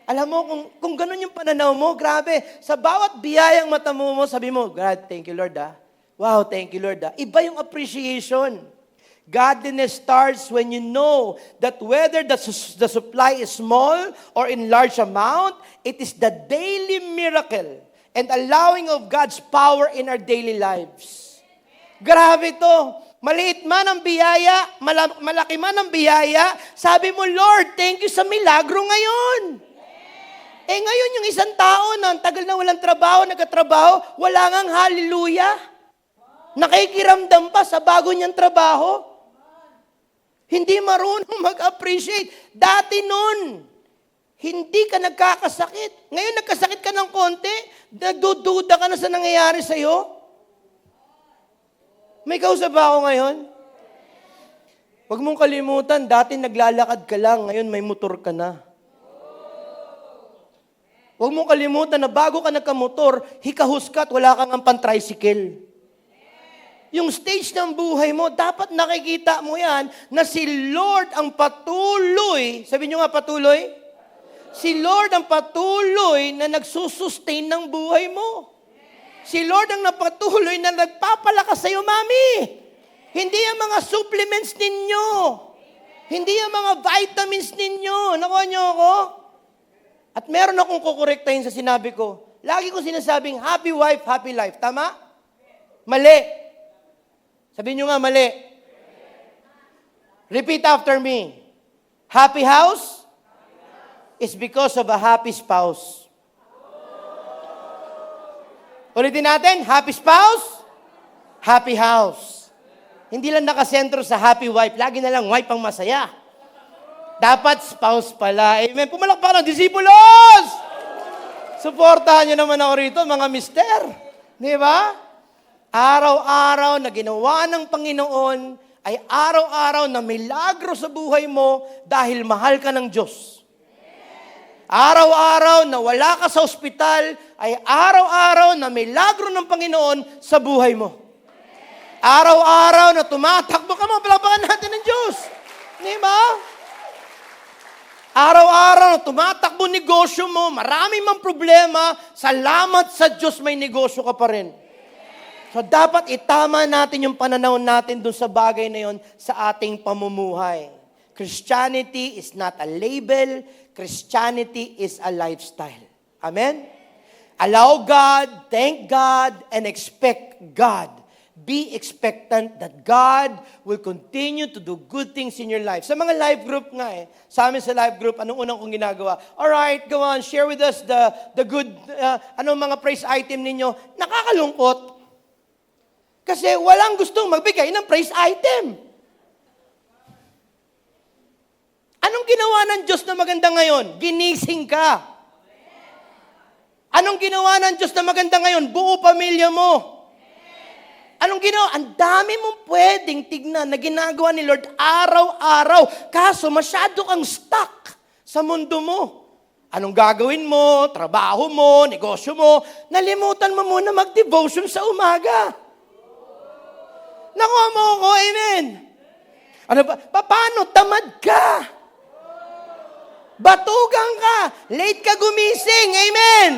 Alam mo, kung ganun yung pananaw mo, grabe, sa bawat biyayang mata mo, sabi mo, God, thank you Lord Wow, thank you Lord Iba yung appreciation. Godliness starts when you know that whether the supply is small or in large amount, it is the daily miracle and allowing of God's power in our daily lives. Grabe to. Maliit man ang biyaya, malaki man ang biyaya, sabi mo, Lord, thank you sa milagro ngayon. Ngayon yung isang tao na ang tagal na walang trabaho, nagkatrabaho, wala ngang hallelujah. Nakikiramdam pa sa bago niyang trabaho. Hindi marunong mag-appreciate. Dati nun, hindi ka nagkakasakit. Ngayon nagkasakit ka ng konti, nagdududa ka na sa nangyayari sa'yo. May kausap ba ako ngayon? Huwag mong kalimutan, dati naglalakad ka lang, ngayon may motor ka na. Huwag mong kalimutan na bago ka nagkamotor, hikahuskat, wala kang ang pan-tricycle. Yung stage ng buhay mo, dapat nakikita mo yan na si Lord ang patuloy, sabi nyo nga patuloy? Si Lord ang patuloy na nagsusustain ng buhay mo. Si Lord ang napatuloy na nagpapalakas sa'yo, mami. Hindi ang mga supplements ninyo. Hindi ang mga vitamins ninyo. Nakuha nyo ako? At meron akong kukorektahin sa sinabi ko. Lagi ko sinasabing, happy wife, happy life. Tama? Mali. Sabihin nyo nga, mali. Repeat after me. Happy house is because of a happy spouse. Ulitin natin, happy spouse, happy house. Hindi lang nakasentro sa happy wife. Lagi na lang wife ang masaya. Dapat spouse pala. Amen. Pumalakpak ng disipulos! Suportahan nyo naman ako rito, mga mister. Di ba? Araw-araw na ginawa ng Panginoon ay araw-araw na milagro sa buhay mo dahil mahal ka ng Diyos. Araw-araw na wala ka sa ospital ay araw-araw na milagro ng Panginoon sa buhay mo. Araw-araw na tumatakbo ka, mga palakpakan natin ng Diyos. Di ba? Araw-araw na tumatakbo negosyo mo, marami mang problema, salamat sa Diyos may negosyo ka pa rin. So dapat itama natin yung pananaw natin dun sa bagay na yon sa ating pamumuhay. Christianity is not a label, Christianity is a lifestyle. Amen? Allow God, thank God, and expect God. Be expectant that God will continue to do good things in your life. Sa mga life group nga sa amin sa life group, anong unang kong ginagawa? Alright, go on, share with us the good, anong mga praise item ninyo. Nakakalungkot. Kasi walang gustong magbigay ng praise item. Anong ginawa ng Diyos na maganda ngayon? Ginising ka. Anong ginawa ng Diyos na maganda ngayon? Buo pamilya mo. Anong ginawa? Ang dami mong pwedeng tignan na ginagawa ni Lord araw-araw. Kaso masyado kang stuck sa mundo mo. Anong gagawin mo? Trabaho mo, negosyo mo. Nalimutan mo muna mag-devotion sa umaga. Nakuha mo ako, amen. Ano ba? Paano? Tamad ka. Batugang ka. Late ka gumising, amen.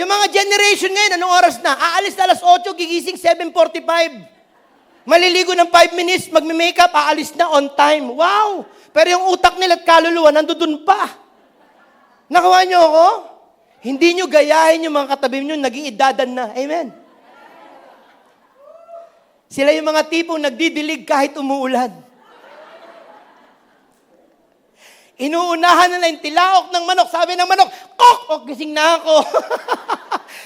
Yung mga generation ngayon, anong oras na? Aalis na alas 8, gigising 7:45. Maliligo ng 5 minutes, magme-makeup, aalis na on time. Wow! Pero yung utak nila at kaluluwa, nandun pa. Nakuha nyo ako? Hindi nyo gayahin yung mga katabi nyo, nag-iidadan na. Amen. Sila yung mga tipong nagdidilig kahit umuulan. Inuunahan na yung tilaok ng manok. Sabi ng manok, kok! O, gising na ako.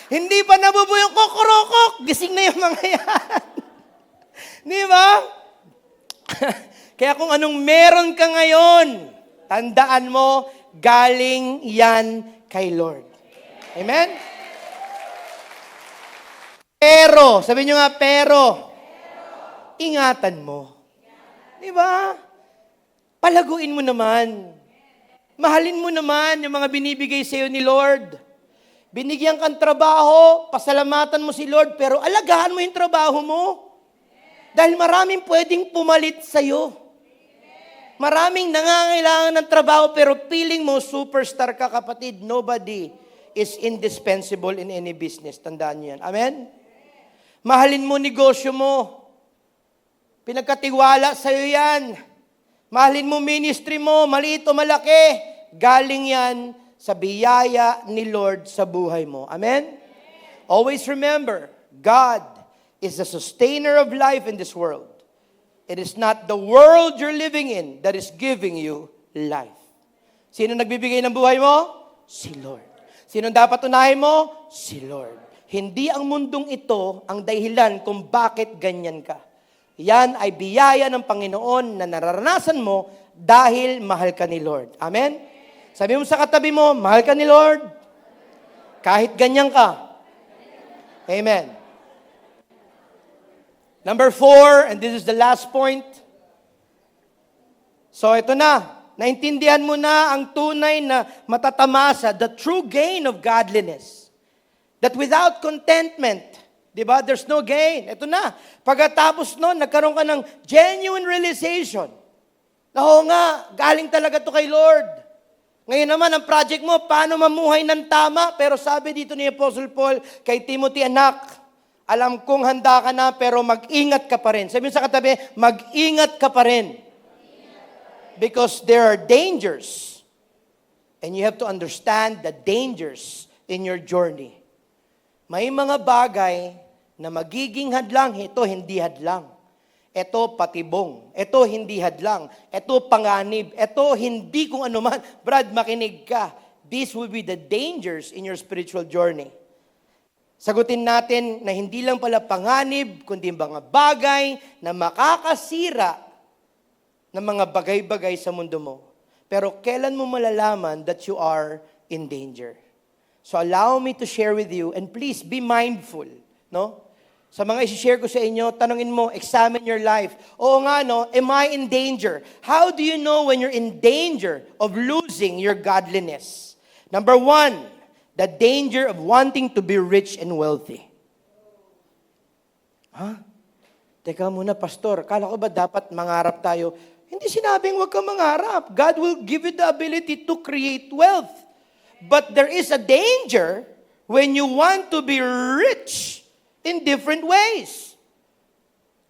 Hindi pa nabubuo yung kokorokok. Gising na yung mga yan. Di ba? Kaya kung anong meron ka ngayon, tandaan mo, galing yan kay Lord. Amen? Pero, sabi nyo nga, pero, ingatan mo. Di ba? Palaguin mo naman. Mahalin mo naman yung mga binibigay sa iyo ni Lord. Binigyan kang trabaho, pasalamatan mo si Lord, pero alagaan mo yung trabaho mo. Dahil maraming pwedeng pumalit sa iyo. Maraming nangangailangan ng trabaho, pero feeling mo superstar ka, kapatid. Nobody is indispensable in any business. Tandaan niyo yan. Amen? Mahalin mo negosyo mo. Pinagkatiwala sa iyo yan. Mahalin mo ministry mo, maliit o malaki, galing yan sa biyaya ni Lord sa buhay mo. Amen? Always remember, God is the sustainer of life in this world. It is not the world you're living in that is giving you life. Sino nagbibigay ng buhay mo? Si Lord. Sino dapat unahin mo? Si Lord. Hindi ang mundong ito ang dahilan kung bakit ganyan ka. Yan ay biyaya ng Panginoon na nararanasan mo dahil mahal ka ni Lord. Amen? Sabi mo sa katabi mo, mahal ka ni Lord. Kahit ganyan ka. Amen. Number 4, and this is the last point. So ito na. Naintindihan mo na ang tunay na matatamasa, the true gain of godliness. That without contentment, di ba, there's no gain. Ito na. Pagkatapos nun, nagkaroon ka ng genuine realization. Na oo nga, galing talaga to kay Lord. Ngayon naman, ang project mo, paano mamuhay ng tama? Pero sabi dito ni Apostle Paul kay Timothy, anak, alam kong handa ka na, pero mag-ingat ka pa rin. Sabi mo sa katabi, mag-ingat ka pa rin. Because there are dangers. And you have to understand the dangers in your journey. May mga bagay na magiging hadlang. Ito, hindi hadlang. Ito, patibong. Ito, hindi hadlang. Ito, panganib. Ito, hindi kung ano man. Brad, makinig ka. These will be the dangers in your spiritual journey. Sagutin natin na hindi lang pala panganib, kundi mga bagay na makakasira ng mga bagay-bagay sa mundo mo. Pero kailan mo malalaman that you are in danger? So allow me to share with you, and please be mindful, no? Sa mga isi-share ko sa inyo, tanungin mo, examine your life. Oo nga, no? Am I in danger? How do you know when you're in danger of losing your godliness? Number 1, the danger of wanting to be rich and wealthy. Ha? Teka muna, pastor, kala ko ba dapat mangarap tayo? Hindi sinabing huwag kang mangarap. God will give you the ability to create wealth. But there is a danger when you want to be rich in different ways.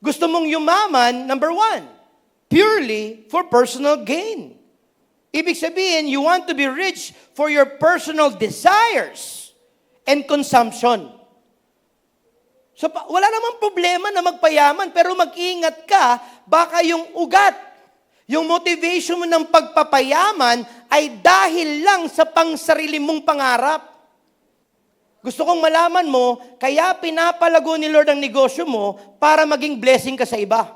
Gusto mong yumaman, number 1, purely for personal gain. Ibig sabihin, you want to be rich for your personal desires and consumption. So, wala namang problema na magpayaman, pero mag-ingat ka, baka yung ugat, yung motivation mo ng pagpapayaman ay dahil lang sa pangsarili mong pangarap. Gusto kong malaman mo, kaya pinapalago ni Lord ang negosyo mo para maging blessing ka sa iba.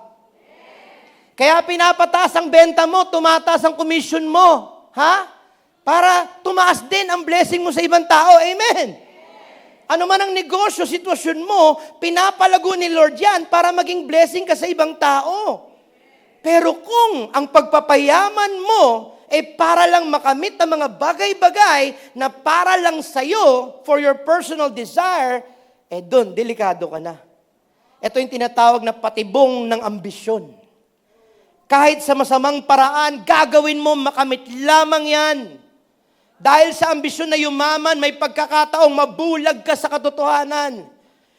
Kaya pinapataas ang benta mo, tumataas ang commission mo. Ha? Para tumaas din ang blessing mo sa ibang tao. Amen. Ano man ang negosyo, sitwasyon mo, pinapalago ni Lord yan para maging blessing ka sa ibang tao. Pero kung ang pagpapayaman mo ay para lang makamit ang mga bagay-bagay na para lang sa'yo, for your personal desire, doon, delikado ka na. Ito yung tinatawag na patibong ng ambisyon. Kahit sa masamang paraan, gagawin mo, makamit lamang yan. Dahil sa ambisyon na yumaman, may pagkakataong mabulag ka sa katotohanan.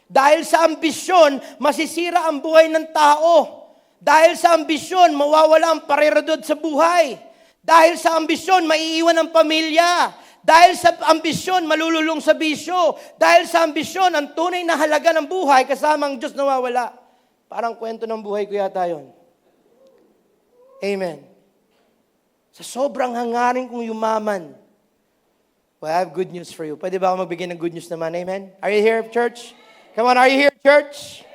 Dahil sa ambisyon, masisira ang buhay ng tao. Dahil sa ambisyon, mawawala ang pareradod sa buhay. Dahil sa ambisyon, maiiwan ang pamilya. Dahil sa ambisyon, malululong sa bisyo. Dahil sa ambisyon, ang tunay na halaga ng buhay, kasama ang Diyos nawawala. Parang kwento ng buhay ko yata yun. Amen. Sa sobrang hangarin kong yumaman, well, I have good news for you. Pwede ba ako magbigay ng good news naman? Amen? Are you here, church? Come on, are you here, church?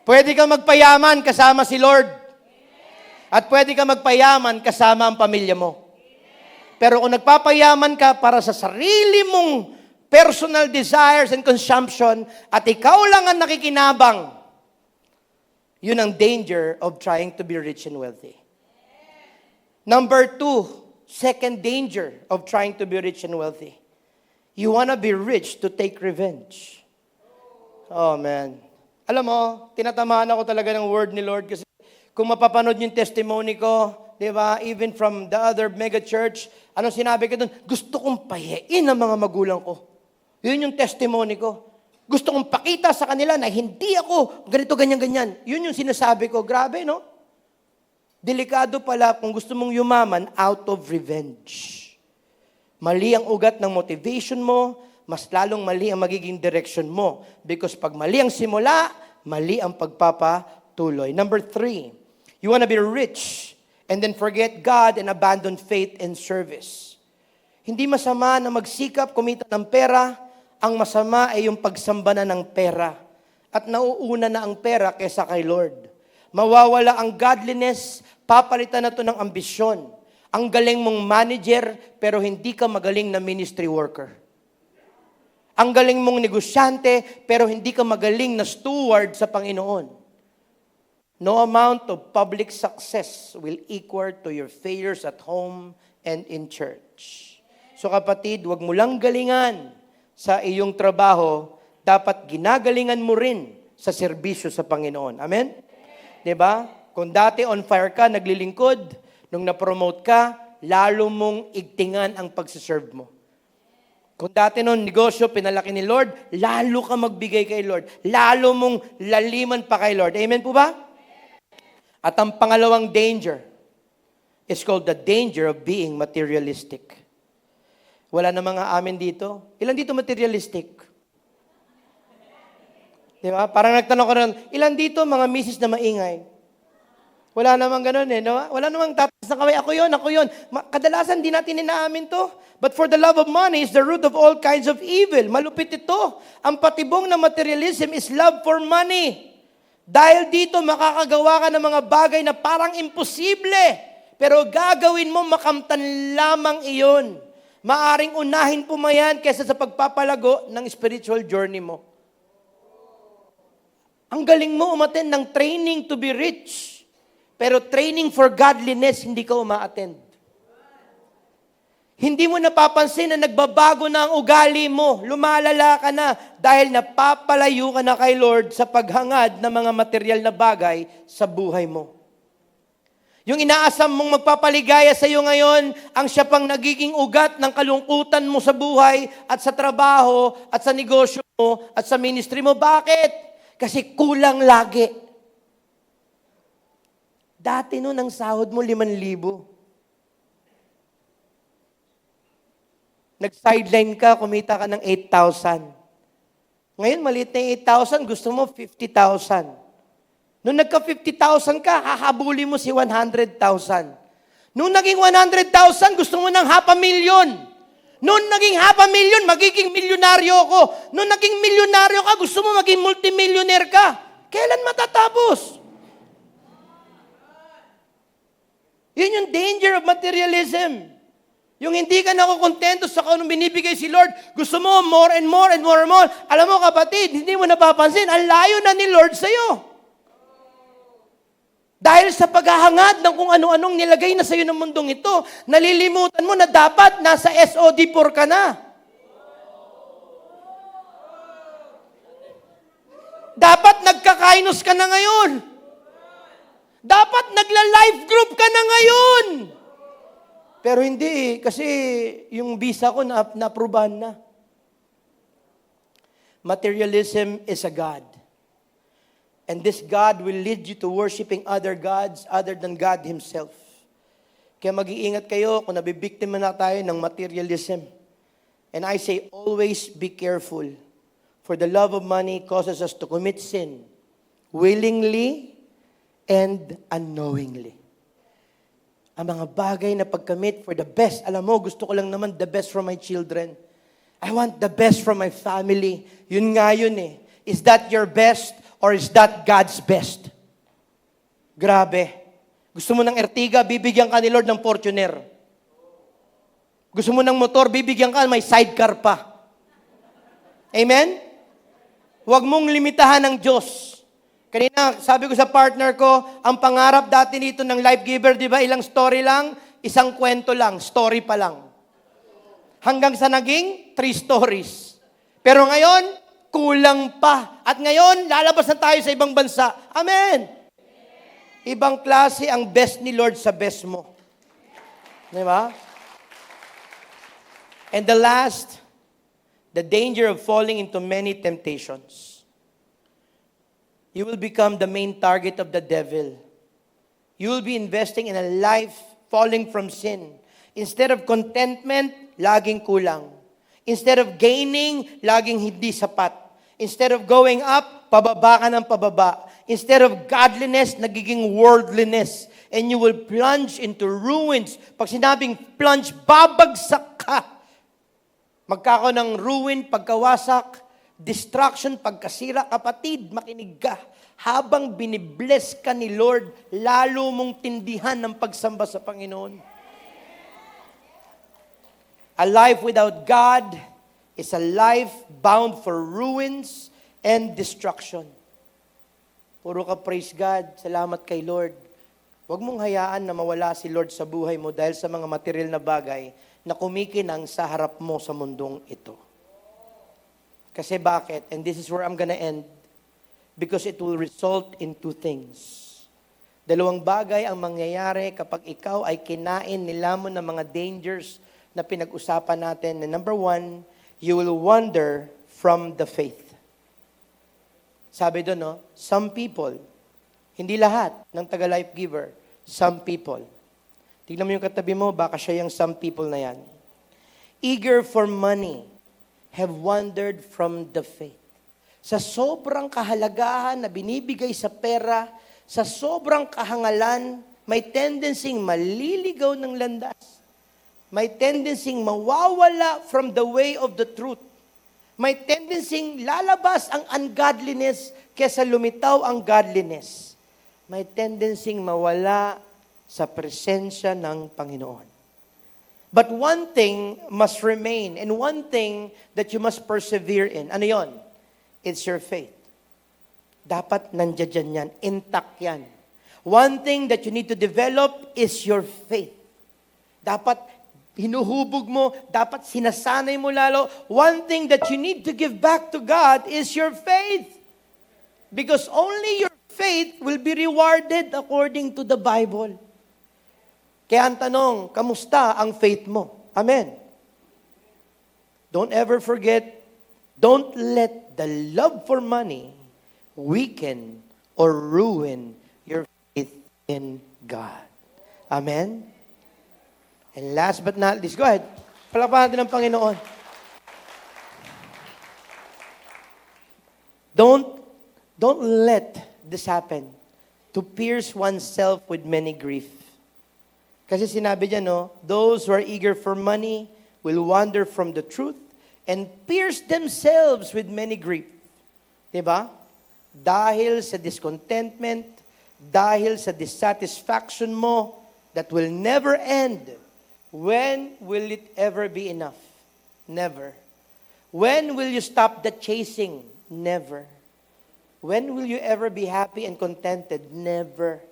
Pwede kang magpayaman kasama si Lord. At pwede kang magpayaman kasama ang pamilya mo. Pero kung nagpapayaman ka para sa sarili mong personal desires and consumption at ikaw lang ang nakikinabang, yun ang danger of trying to be rich and wealthy. Number 2, second danger of trying to be rich and wealthy. You want to be rich to take revenge. Oh, man. Alam mo, tinatamaan ako talaga ng word ni Lord kasi kung mapapanood yung testimony ko, di ba, even from the other mega church, anong sinabi ko doon? Gusto kong pahiin ang mga magulang ko. Yun yung testimony ko. Gusto kong pakita sa kanila na hindi ako ganito, ganyan-ganyan. Yun yung sinasabi ko. Grabe, no? Delikado pala kung gusto mong yumaman out of revenge. Mali ang ugat ng motivation mo, mas lalong mali ang magiging direction mo. Because pag mali ang simula, Mali ang pagpapatuloy. Number 3, you want to be rich and then forget God and abandon faith and service. Hindi masama na magsikap, kumita ng pera. Ang masama ay yung pagsamba na ng pera. At nauuna na ang pera kaysa kay Lord. Mawawala ang godliness, papalitan na to ng ambisyon. Ang galing mong manager, pero hindi ka magaling na ministry worker. Ang galing mong negosyante, pero hindi ka magaling na steward sa Panginoon. No amount of public success will equal to your failures at home and in church. So kapatid, wag mo lang galingan sa iyong trabaho, dapat ginagalingan mo rin sa serbisyo sa Panginoon. Amen? Diba? Kung dati on fire ka, naglilingkod, nung na-promote ka, lalo mong igtingan ang pagsiserve mo. Kung dati nung negosyo, pinalaki ni Lord, lalo ka magbigay kay Lord. Lalo mong laliman pa kay Lord. Amen po ba? At ang pangalawang danger is called the danger of being materialistic. Wala na mga amin dito. Ilan dito materialistic? Di ba? Parang nagtanong ko rin, ilan dito mga misis na maingay? Wala namang ganun eh. No? Wala namang tatas na kamay, ako yun. Kadalasan di natin inaamin to. But for the love of money is the root of all kinds of evil. Malupit ito. Ang patibong na materialism is love for money. Dahil dito makakagawa ka ng mga bagay na parang imposible. Pero gagawin mo, makamtan lamang iyon. Maaring unahin po mayan kaysa sa pagpapalago ng spiritual journey mo. Ang galing mo umattend ng training to be rich. Pero training for godliness, hindi ka uma-attend. Hindi mo napapansin na nagbabago na ang ugali mo. Lumalala ka na dahil napapalayo ka na kay Lord sa paghangad ng mga material na bagay sa buhay mo. Yung inaasam mong magpapaligaya sa iyo ngayon, ang siya pang nagiging ugat ng kalungkutan mo sa buhay at sa trabaho at sa negosyo mo at sa ministry mo. Bakit? Kasi kulang lagi. Dati noon ang sahod mo 5,000. Nag-sideline ka, kumita ka ng 8,000. Ngayon, maliit na yung 8,000, gusto mo 50,000. Nung nagka-50,000 ka, hahabuli mo si 100,000. Nung naging 100,000, gusto mo ng 500,000. Nung naging 500,000, magiging milyonaryo ako. Nung naging milyonaryo ka, gusto mo maging multimillionaire ka. Kailan matatapos? Yun yung danger of materialism. Yung hindi ka nakukontento sa kung anong binibigay si Lord, gusto mo more and more and more and more. Alam mo kapatid, hindi mo napapansin, ang layo na ni Lord sa'yo. Dahil sa paghahangad ng kung ano-anong nilagay na sa'yo ng mundong ito, nalilimutan mo na dapat nasa SOD4 ka na. Dapat nagkakainos ka na ngayon. Dapat nagla-life group ka na ngayon. Pero hindi kasi yung visa ko na-approbahan na. Materialism is a god. And this God will lead you to worshiping other gods other than God Himself. Kaya mag-iingat kayo kung nabibiktima na tayo ng materialism. And I say, always be careful. For the love of money causes us to commit sin willingly and unknowingly. Ang mga bagay na pagkamit for the best. Alam mo, gusto ko lang naman the best from my children. I want the best from my family. Yun nga yun eh. Is that your best or is that God's best? Grabe. Gusto mo ng Ertiga, bibigyan ka ni Lord ng Fortuner. Gusto mo ng motor, bibigyan ka, may sidecar pa. Amen? Huwag mong limitahan ng Diyos. Kanina, sabi ko sa partner ko, ang pangarap dati nito ng Life Giver, di ba, ilang story lang, isang kwento lang, story pa lang. Hanggang sa naging 3 stories. Pero ngayon, kulang pa. At ngayon, lalabas na tayo sa ibang bansa. Amen! Ibang klase ang best ni Lord sa best mo. Di ba? And the last, the danger of falling into many temptations. You will become the main target of the devil. You will be investing in a life falling from sin. Instead of contentment, laging kulang. Instead of gaining, laging hindi sapat. Instead of going up, pababa ka ng pababa. Instead of godliness, nagiging worldliness. And you will plunge into ruins. Pag sinabing plunge, babagsak ka. Magkakaroon ng ruin, pagkawasak, destruction, pagkasira. Kapatid, makinig ka. Habang binibless ka ni Lord, lalo mong tindihan ng pagsamba sa Panginoon. A life without God is a life bound for ruins and destruction. Puro ka praise God, salamat kay Lord. Huwag mong hayaan na mawala si Lord sa buhay mo dahil sa mga material na bagay na kumikinang sa harap mo sa mundong ito. Kasi bakit? And this is where I'm gonna end. Because it will result in two things. Dalawang bagay ang mangyayari kapag ikaw ay kinain nilamon ng mga dangers na pinag-usapan natin. And number one, you will wander from the faith. Sabi doon, no? Some people, hindi lahat ng taga-life giver, some people. Tignan mo yung katabi mo, baka siya yung some people na yan. Eager for money, have wandered from the faith. Sa sobrang kahalagahan na binibigay sa pera, sa sobrang kahangalan, may tendency maliligaw ng landas. May tendency mawawala from the way of the truth. May tendency lalabas ang ungodliness kesa lumitaw ang godliness. May tendency mawala sa presensya ng Panginoon. But one thing must remain and one thing that you must persevere in. Ano yon? It's your faith. Dapat nandiyan yan, intact yan. One thing that you need to develop is your faith. Dapat hinuhubog mo, dapat sinasanay mo lalo. One thing that you need to give back to God is your faith. Because only your faith will be rewarded according to the Bible. Kaya ang tanong, kamusta ang faith mo? Amen. Don't ever forget, don't let the love for money weaken or ruin your faith in God. Amen. And last but not least, go ahead. Palakpakan natin ng Panginoon. Don't let this happen to pierce oneself with many grief. Kasi sinabi niya, no, those who are eager for money will wander from the truth and pierce themselves with many grief. Diba? Dahil sa discontentment, dahil sa dissatisfaction mo that will never end. When will it ever be enough? Never. When will you stop the chasing? Never. When will you ever be happy and contented? Never.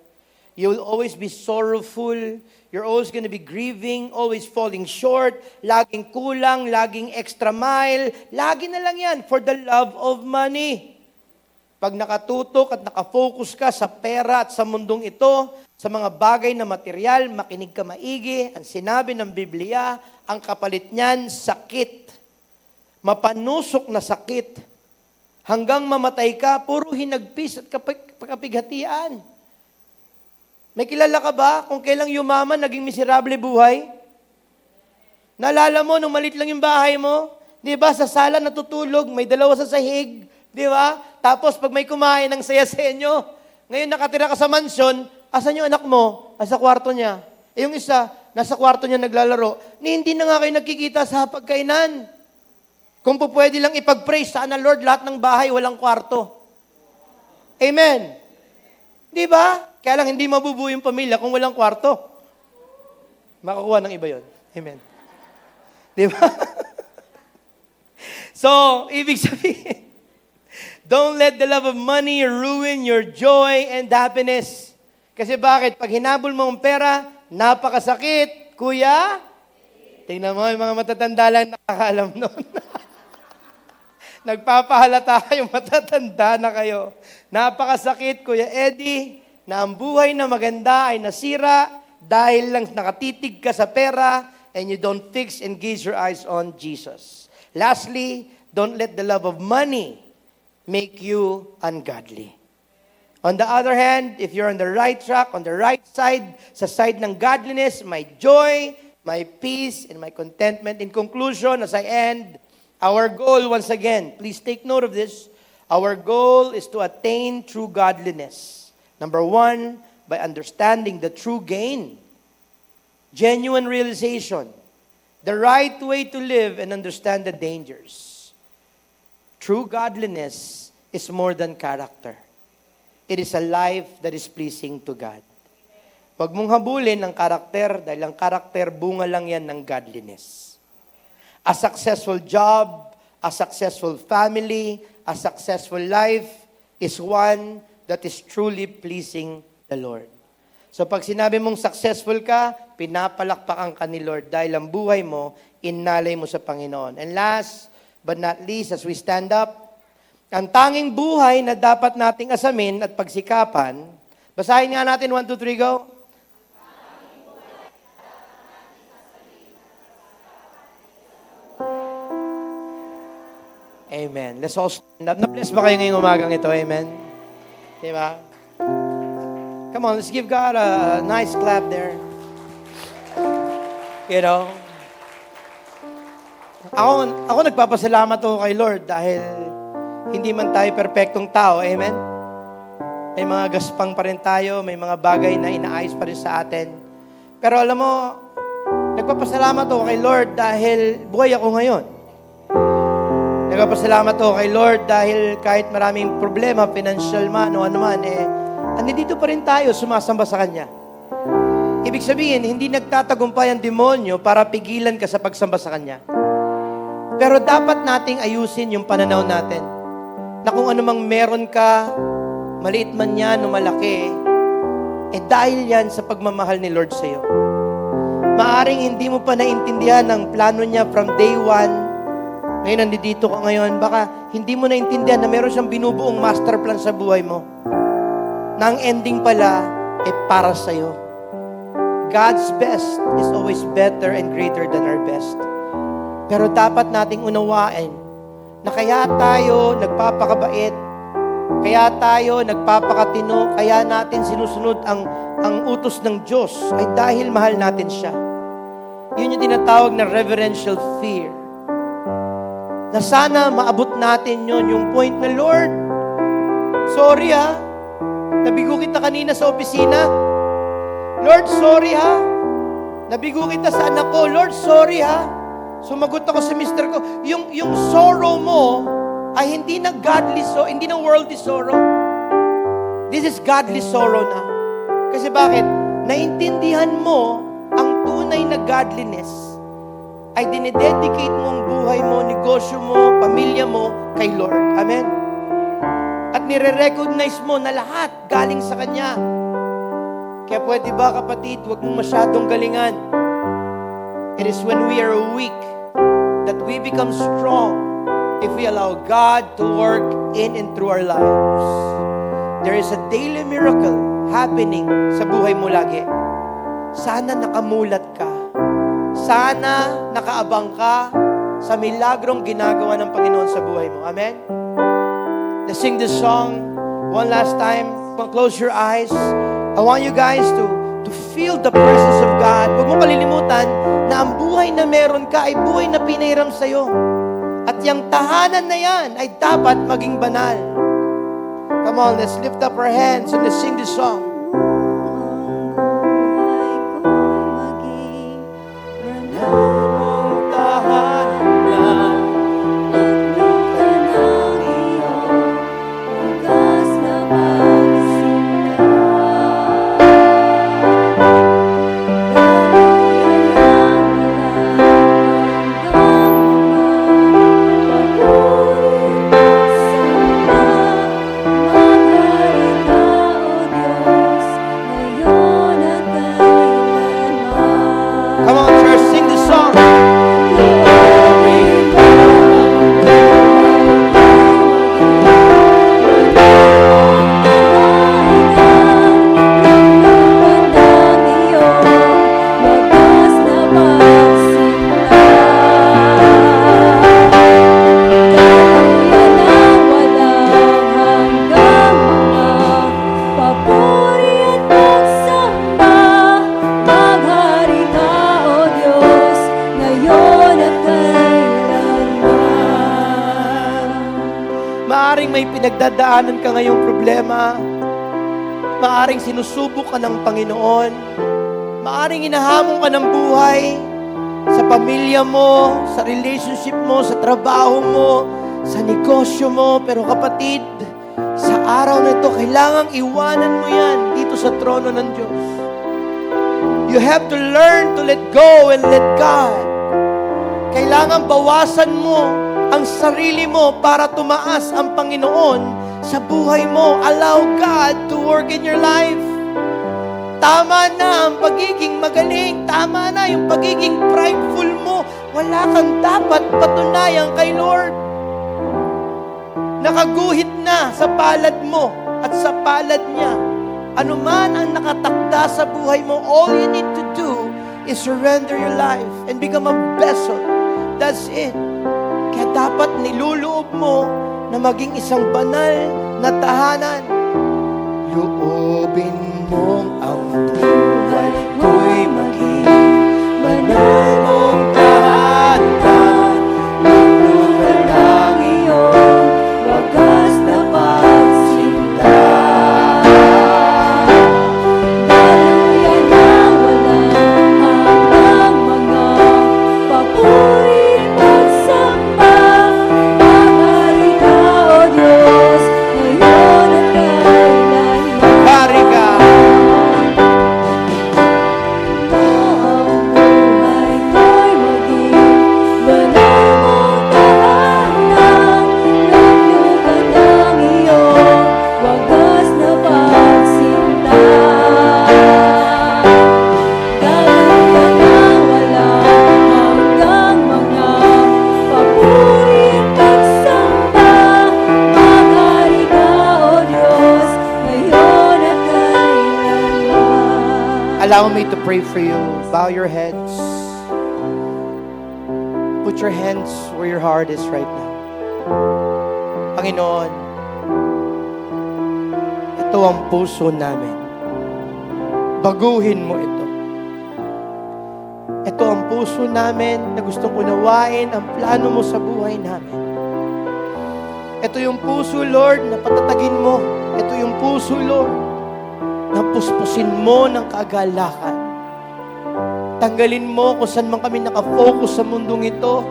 You will always be sorrowful. You're always going to be grieving, always falling short, laging kulang, laging extra mile. Lagi na lang yan for the love of money. Pag nakatutok at nakafocus ka sa pera at sa mundong ito, sa mga bagay na material, makinig ka maigi. Ang sinabi ng Biblia, ang kapalit niyan, sakit. Mapanusok na sakit. Hanggang mamatay ka, puro hinagpis at kapighatian. May kilala ka ba kung kailang yumaman, naging miserable buhay? Naalala mo, nung malit lang yung bahay mo, di ba, sa sala natutulog, may dalawa sa sahig, di ba? Tapos pag may kumain ng saya sa inyo, ngayon nakatira ka sa mansyon, asan yung anak mo? Nasa kwarto niya. Eh yung isa, nasa kwarto niya naglalaro. Hindi na nga kayo nagkikita sa pagkainan. Kung po pwede lang ipag-praise, sana Lord, lahat ng bahay walang kwarto. Amen. Di ba? Kaya lang hindi mabubuo yung pamilya kung walang kwarto. Makakuha ng iba yon. Amen. Di ba? So, ibig sabihin, don't let the love of money ruin your joy and happiness. Kasi bakit? Pag hinabol mo ang pera, napakasakit. Kuya, tingnan mo, yung mga matatanda lang nakakaalam nun. Nagpapahalata kayong matatanda na kayo. Napakasakit, Kuya Eddie, na ang buhay na maganda ay nasira dahil lang nakatitig ka sa pera and you don't fix and gaze your eyes on Jesus. Lastly, don't let the love of money make you ungodly. On the other hand, if you're on the right track, on the right side, sa side ng godliness, my joy, my peace, and my contentment. In conclusion, as I end, our goal once again, please take note of this, Our goal is to attain true godliness. Number one, by understanding the true gain. Genuine realization. The right way to live and understand the dangers. True godliness is more than character. It is a life that is pleasing to God. Huwag mong habulin ang karakter dahil ang karakter, bunga lang yan ng godliness. A successful job, a successful family, a successful life is one that is truly pleasing the Lord. So pag sinabi mong successful ka, pinapalakpakan ka ni Lord dahil ang buhay mo, inalay mo sa Panginoon. And last but not least, as we stand up, ang tanging buhay na dapat nating asamin at pagsikapan, basahin nga natin, 1, 2, 3, go. Amen. Let's all stand up. Na-bless ba kayo ngayong umagang ito? Amen. Diba? Come on, let's give God a nice clap there. You know? Ako nagpapasalamat ako kay Lord dahil hindi man tayo perpektong tao. Amen? May mga gaspang pa rin tayo, may mga bagay na inaayos pa rin sa atin. Pero alam mo, nagpapasalamat ako kay Lord dahil buhay ako ngayon. Nagpapasalamat ako kay Lord dahil kahit maraming problema, financial man o ano man, andito pa rin tayo, sumasamba sa Kanya. Ibig sabihin, hindi nagtatagumpay ang demonyo para pigilan ka sa pagsamba sa Kanya. Pero dapat nating ayusin yung pananaw natin na kung anumang meron ka, maliit man yan o malaki, dahil yan sa pagmamahal ni Lord sa'yo. Maaring hindi mo pa naintindihan ang plano niya from day one. Ngayon, nandito ka ngayon, baka hindi mo naintindihan na meron siyang binubuong master plan sa buhay mo. Na ang ending pala, para sa'yo. God's best is always better and greater than our best. Pero dapat nating unawain na kaya tayo nagpapakabait, kaya tayo nagpapakatino, kaya natin sinusunod ang utos ng Diyos ay dahil mahal natin siya. Yun yung tinatawag na reverential fear. Na sana maabot natin yun, yung point na, Lord, sorry ha, nabigo kita kanina sa opisina. Lord, sorry ha, nabigo kita sa anak ko. Lord, sorry ha, sumagot ako sa mister ko. Yung sorrow mo ay hindi na godly sorrow, hindi na worldly sorrow. This is godly sorrow na. Kasi bakit? Naintindihan mo ang tunay na godliness ay dinededicate mo ang buhay mo, negosyo mo, pamilya mo kay Lord. Amen? At nire-recognize mo na lahat galing sa Kanya. Kaya pwede ba, kapatid, huwag mong masyadong galingan. It is when we are weak that we become strong if we allow God to work in and through our lives. There is a daily miracle happening sa buhay mo lagi. Sana nakamulat ka. Sana nakaabang ka sa milagrong ginagawa ng Panginoon sa buhay mo. Amen? Let's sing this song one last time. Close your eyes. I want you guys to feel the presence of God. Huwag mo palilimutan na ang buhay na meron ka ay buhay na pinahiram sa'yo. At yung tahanan na yan ay dapat maging banal. Come on, let's lift up our hands and let's sing this song. may pinagdadaanan ka ngayong problema, maaring sinusubok ka ng Panginoon, maaring hinahamon ka ng buhay, sa pamilya mo, sa relationship mo, sa trabaho mo, sa negosyo mo, pero kapatid, sa araw na ito, kailangang iwanan mo yan dito sa trono ng Diyos. You have to learn to let go and let God. Kailangan bawasan mo ang sarili mo para tumaas ang Panginoon sa buhay mo. Allow God to work in your life. Tama na ang pagiging magaling. Tama na yung pagiging prideful mo. Wala kang dapat patunayan kay Lord. Nakaguhit na sa palad mo at sa palad niya. Ano man ang nakatakda sa buhay mo, all you need to do is surrender your life and become a vessel. That's it. Kaya dapat niluloob mo na maging isang banal na tahanan. Loobin mong ang buhay ko'y maging banal mong tahanan. Lugar ng iyong wagas na pagsinta. Daluyan na walang hanggang mga papuri pagsamba. Maghari ka, O Diyos, ngayon at kailanman. Hari ka. Ang buhay ko'y maging banal mong tahanan. Luglugan ng iyong wagas na pagsinta. Daluyan na walang hanggang mga papuri at pagsamba. Maghari ka, O Diyos, ngayon at kailanman. Allow me to pray for you. Bow your heads. Put your hands where your heart is right now. Panginoon, ito ang puso namin. Baguhin mo ito. Ito ang puso namin na gustong unawain ang plano mo sa buhay namin. Ito yung puso, Lord, na patatagin mo. Ito yung puso, Lord, na puspusin mo ng kagalakan. Tanggalin mo kung saan man kami nakafocus sa mundong ito.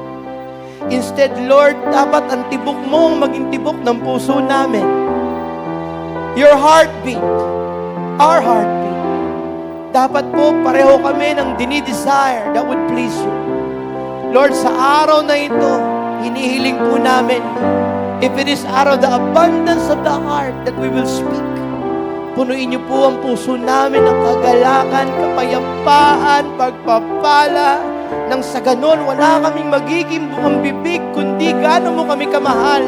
Instead, Lord, dapat ang tibok mo ang maging tibok ng puso namin. Your heartbeat, our heartbeat. Dapat po pareho kami ng dinidesire that would please you. Lord, sa araw na ito, hinihiling po namin, if it is out of the abundance of the heart that we will speak, punuin niyo po ang puso namin ng kagalakan, kapayapaan, pagpapala, nang sa ganon, wala kaming magiging bukang bibig, kundi gaano mo kami kamahal.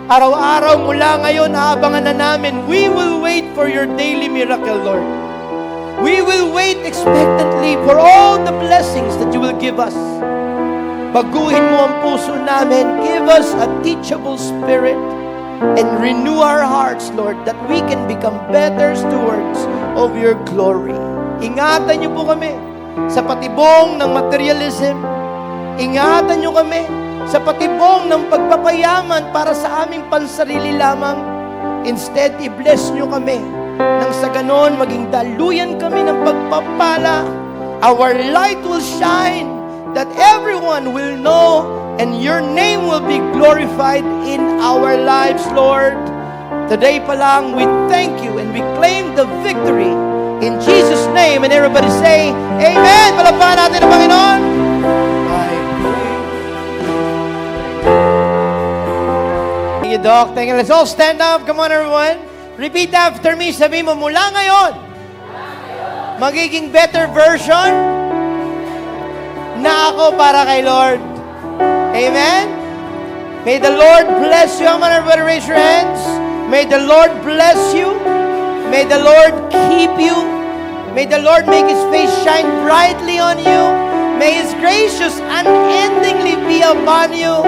Araw-araw mula ngayon, haabangan na namin, we will wait for your daily miracle, Lord. We will wait expectantly for all the blessings that you will give us. Baguhin mo ang puso namin. Give us a teachable spirit and renew our hearts, Lord, that we can become better stewards of your glory. Ingatan niyo po kami sa patibong ng materialism. Ingatan niyo kami sa patibong ng pagpapayaman para sa aming pansarili lamang. Instead, i-bless niyo kami nang sa ganon maging daluyan kami ng pagpapala. Our light will shine that everyone will know and your name will be glorified in our lives, Lord. Today pa lang, we thank you and we claim the victory in Jesus' name. And everybody say, Amen! Palakpakan natin ang Panginoon. Thank you, Doc. Thank you. Let's all stand up. Come on, everyone. Repeat after me. Sabi mo, mula ngayon, magiging better version na ako para kay Lord. Amen? May the Lord bless you. Come on, everybody, raise your hands. May the Lord bless you. May the Lord keep you. May the Lord make His face shine brightly on you. May His gracious unendingly be upon you.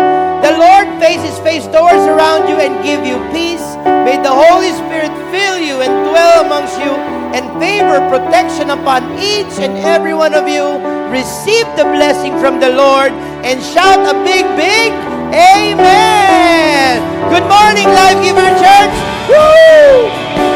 The Lord face His face towards around you and give you peace. May the Holy Spirit fill you and dwell amongst you and favor protection upon each and every one of you. Receive the blessing from the Lord and shout a big, big Amen! Good morning, Life Giver Church! Woo!